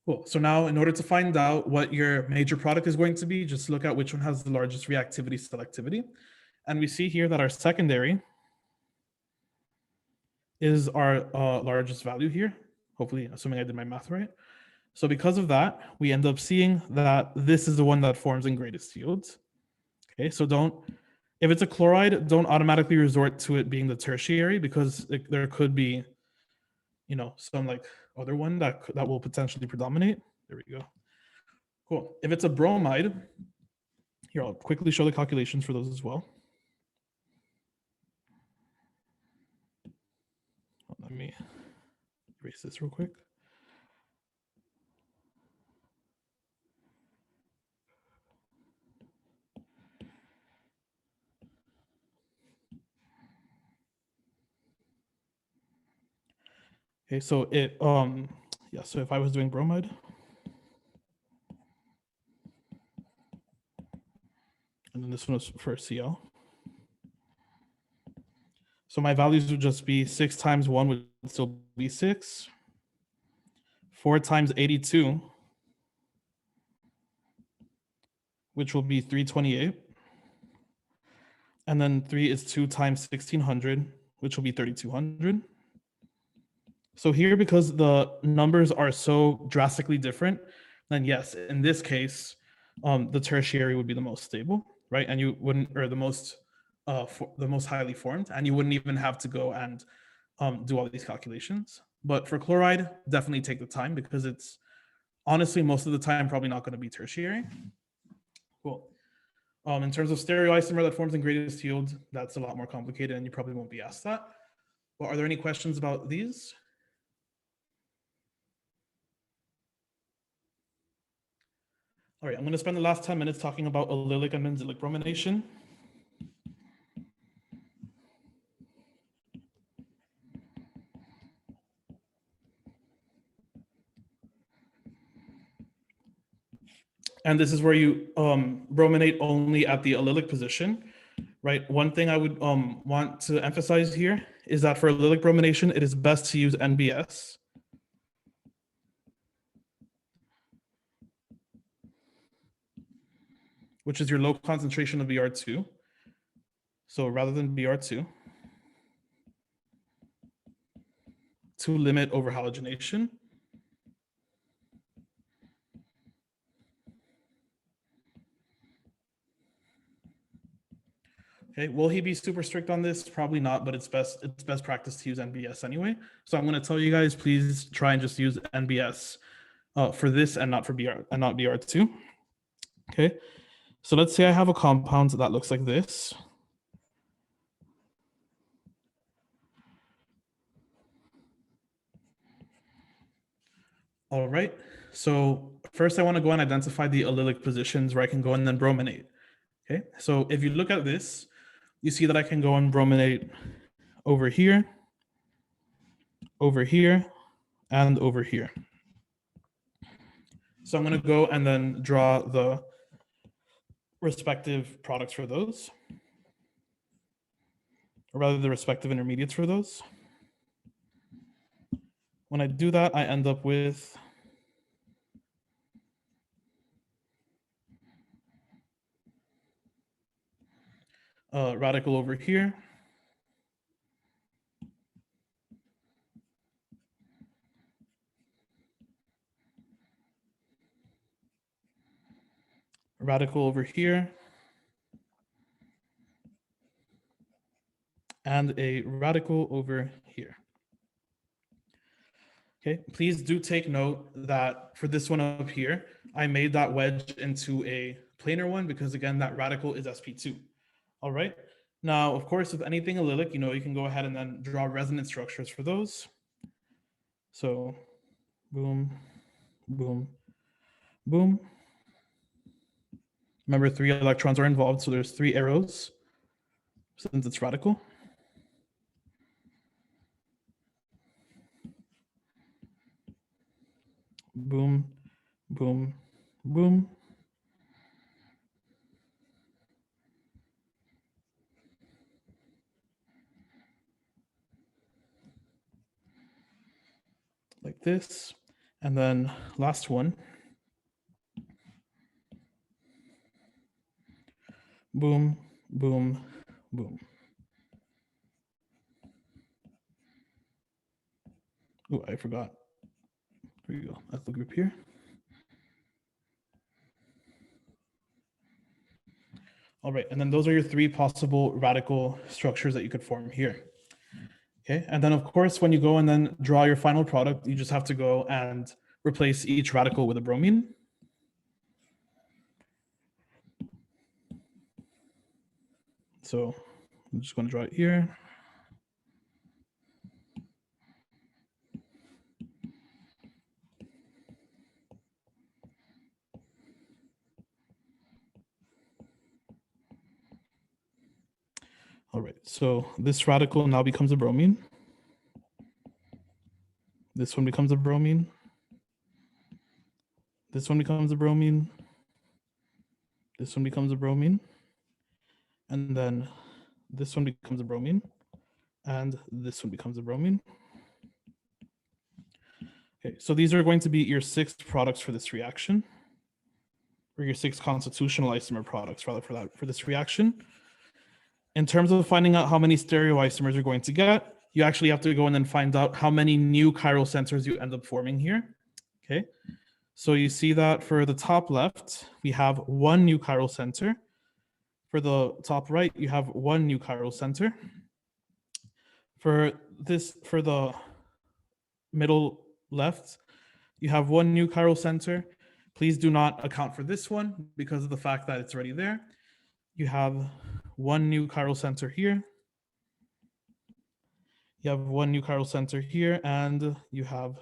Cool. So now in order to find out what your major product is going to be, just look at which one has the largest reactivity selectivity. And we see here that our secondary is our largest value here, hopefully, assuming I did my math right. So because of that, we end up seeing that this is the one that forms in greatest yields. Okay, so if it's a chloride, don't automatically resort to it being the tertiary, because there could be, some like other one that will potentially predominate. There we go. Cool. If it's a bromide, here, I'll quickly show the calculations for those as well. Let me erase this real quick. Okay, so so if I was doing bromide, and then this one was for Cl. So my values would just be 6 times 1 would still be 6. 4 times 82, which will be 328. And then 3 is 2 times 1600, which will be 3200. So here, because the numbers are so drastically different, then yes, in this case, the tertiary would be the most stable, right? And you wouldn't, or the most highly formed, and you wouldn't even have to go and do all these calculations. But for chloride, definitely take the time, because it's honestly most of the time probably not going to be tertiary. Cool. In terms of stereoisomer that forms in greatest yield, that's a lot more complicated, and you probably won't be asked that. But are there any questions about these? All right, I'm going to spend the last 10 minutes talking about allylic and benzylic bromination. And this is where you brominate only at the allylic position, right? One thing I would want to emphasize here is that for allylic bromination, it is best to use NBS. Which is your low concentration of Br2. So rather than Br2, to limit overhalogenation. Okay, will he be super strict on this? Probably not, but it's best practice to use NBS anyway. So I'm going to tell you guys, please try and just use NBS for this and not for Br2. Okay. So let's say I have a compound that looks like this. All right. So first I want to go and identify the allylic positions where I can go and then brominate. Okay. So if you look at this, you see that I can go and brominate over here, and over here. So I'm going to go and then draw the respective products for those, or rather the respective intermediates for those. When I do that, I end up with a radical over here, a radical over here, and a radical over here. Okay, please do take note that for this one up here, I made that wedge into a planar one because again, that radical is sp2. All right. Now, of course, with anything allylic, you know, you can go ahead and then draw resonance structures for those. So boom, boom, boom. Remember, 3 electrons are involved, so there's 3 arrows since it's radical. Boom, boom, boom. Like this. And then last one. Boom, boom, boom. Oh, I forgot. There you go. That's the group here. All right, and then those are your 3 possible radical structures that you could form here. Okay, and then of course, when you go and then draw your final product, you just have to go and replace each radical with a bromine. So I'm just going to draw it here. All right, so this radical now becomes a bromine. This one becomes a bromine. This one becomes a bromine. This one becomes a bromine. And then this one becomes a bromine. And this one becomes a bromine. Okay, so these are going to be your 6 products for this reaction, or your 6 constitutional isomer products rather for this reaction. In terms of finding out how many stereoisomers you're going to get, you actually have to go and then find out how many new chiral centers you end up forming here. Okay, so you see that for the top left, we have 1 new chiral center. For the top right, you have 1 new chiral center. For the middle left, you have 1 new chiral center. Please do not account for this one because of the fact that it's already there. You have 1 new chiral center here. You have 1 new chiral center here, and you have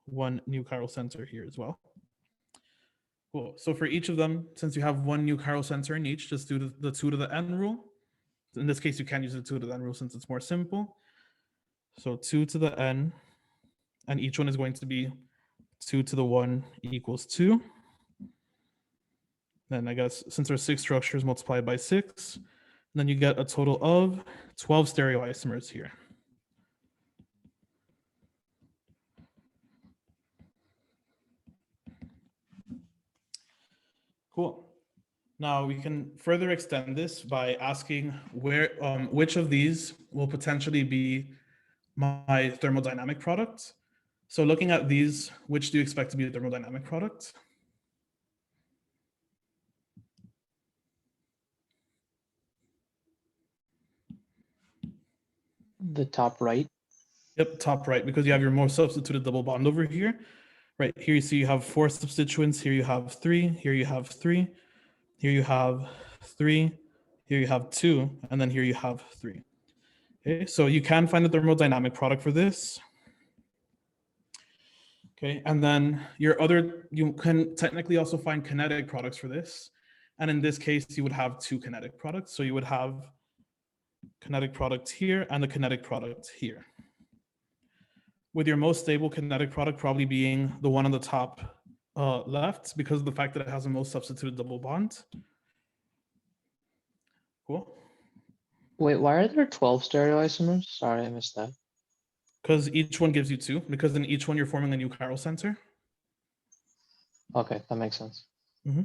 1 new chiral center here as well. Cool. So for each of them, since you have 1 new chiral center in each, just do the 2 to the n rule. In this case, you can use the 2 to the n rule since it's more simple. So 2 to the n, and each one is going to be 2 to the 1 equals 2. Then I guess since there's 6 structures multiplied by 6, then you get a total of 12 stereoisomers here. Cool. Now we can further extend this by asking which of these will potentially be my thermodynamic product. So looking at these, which do you expect to be a thermodynamic product? The top right. Yep, top right, because you have your more substituted double bond over here. Right here, you see you have 4 substituents. Here you have 3. Here you have 3. Here you have 3. Here you have 2. And then here you have 3. Okay, so you can find the thermodynamic product for this. Okay, and then you can technically also find kinetic products for this. And in this case, you would have 2 kinetic products. So you would have kinetic product here and a kinetic product here, with your most stable kinetic product probably being the one on the top left because of the fact that it has the most substituted double bond. Cool. Wait, why are there 12 stereoisomers? Sorry, I missed that. Because each one gives you 2, because in each one you're forming a new chiral center. Okay, that makes sense. Mm-hmm.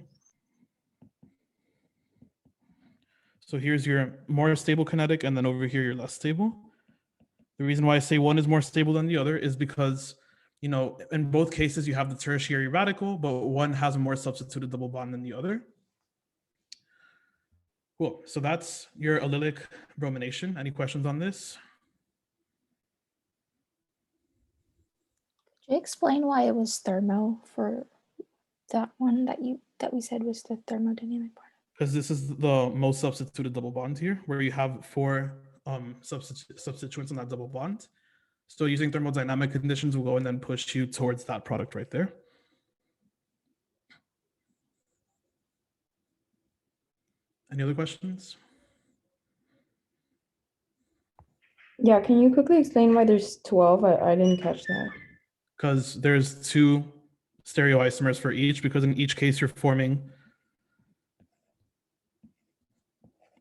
So here's your more stable kinetic, and then over here you're less stable. The reason why I say one is more stable than the other is because, you know, in both cases you have the tertiary radical, but one has a more substituted double bond than the other. Cool. So that's your allylic bromination. Any questions on this? Could you explain why it was thermo for that one that we said was the thermodynamic part? because this is the most substituted double bond here, where you have 4 substituents on that double bond. So using thermodynamic conditions will go and then push you towards that product right there. Any other questions? Yeah, can you quickly explain why there's 12? I didn't catch that. Because there's 2 stereoisomers for each, because in each case you're forming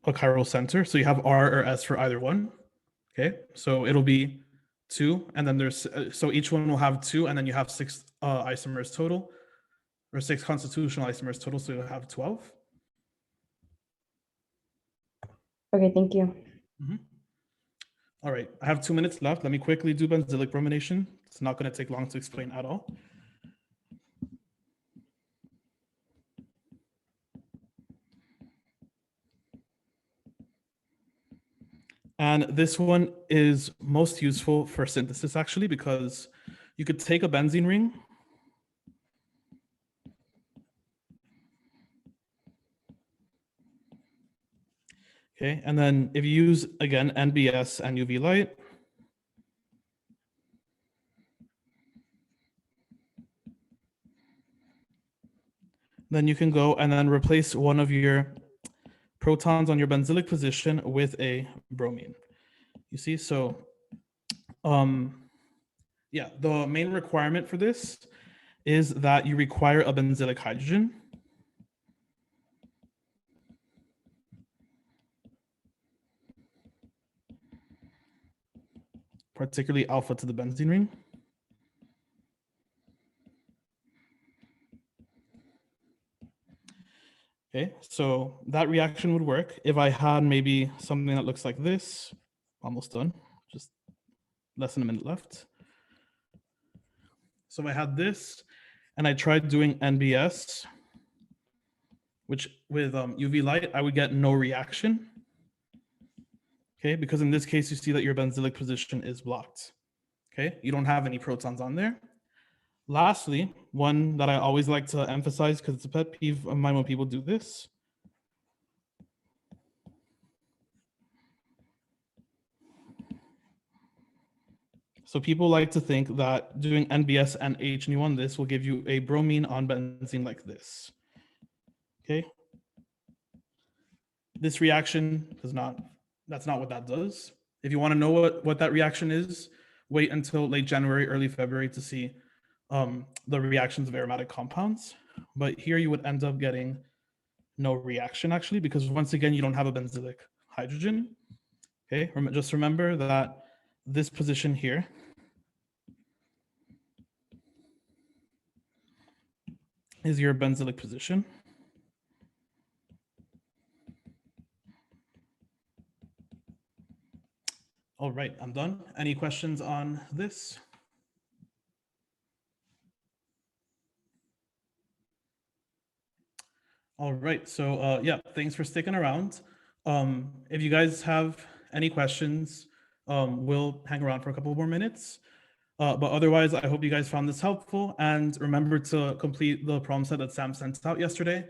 a chiral center. So you have R or S for either one. Okay, so it'll be 2, and then there's, so each one will have 2, and then you have 6 isomers total, or 6 constitutional isomers total, so you'll have 12. Okay, thank you. All right, I have 2 minutes left. Let me quickly do benzylic bromination. It's not going to take long to explain at all. And this one is most useful for synthesis, actually, because you could take a benzene ring okay, and then if you use, again, NBS and UV light, then you can go and then replace one of your protons on your benzylic position with a bromine. You see, so yeah, the main requirement for this is that you require a benzylic hydrogen. Particularly alpha to the benzene ring. Okay, so that reaction would work if I had maybe something that looks like this. Almost done, just less than a minute left. So if I had this and I tried doing NBS, which with UV light, I would get no reaction. Okay, because in this case, you see that your benzylic position is blocked. Okay, you don't have any protons on there. Lastly, one that I always like to emphasize because it's a pet peeve of mine when people do this. So people like to think that doing NBS and HNU on this will give you a bromine on benzene like this. Okay. This reaction does not, that's not what that does. If you want to know what that reaction is, wait until late January, early February to see the reactions of aromatic compounds. But here you would end up getting no reaction actually, because once again, you don't have a benzylic hydrogen. Okay, just remember that this position here is your benzylic position. All right, I'm done. Any questions on this? All right, so yeah, thanks for sticking around. If you guys have any questions, we'll hang around for a couple more minutes. But otherwise, I hope you guys found this helpful, and remember to complete the problem set that Sam sent out yesterday.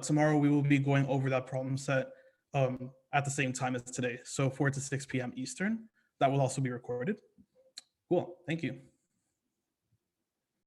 Tomorrow, we will be going over that problem set at the same time as today, so 4 to 6 p.m. Eastern. That will also be recorded. Cool, thank you.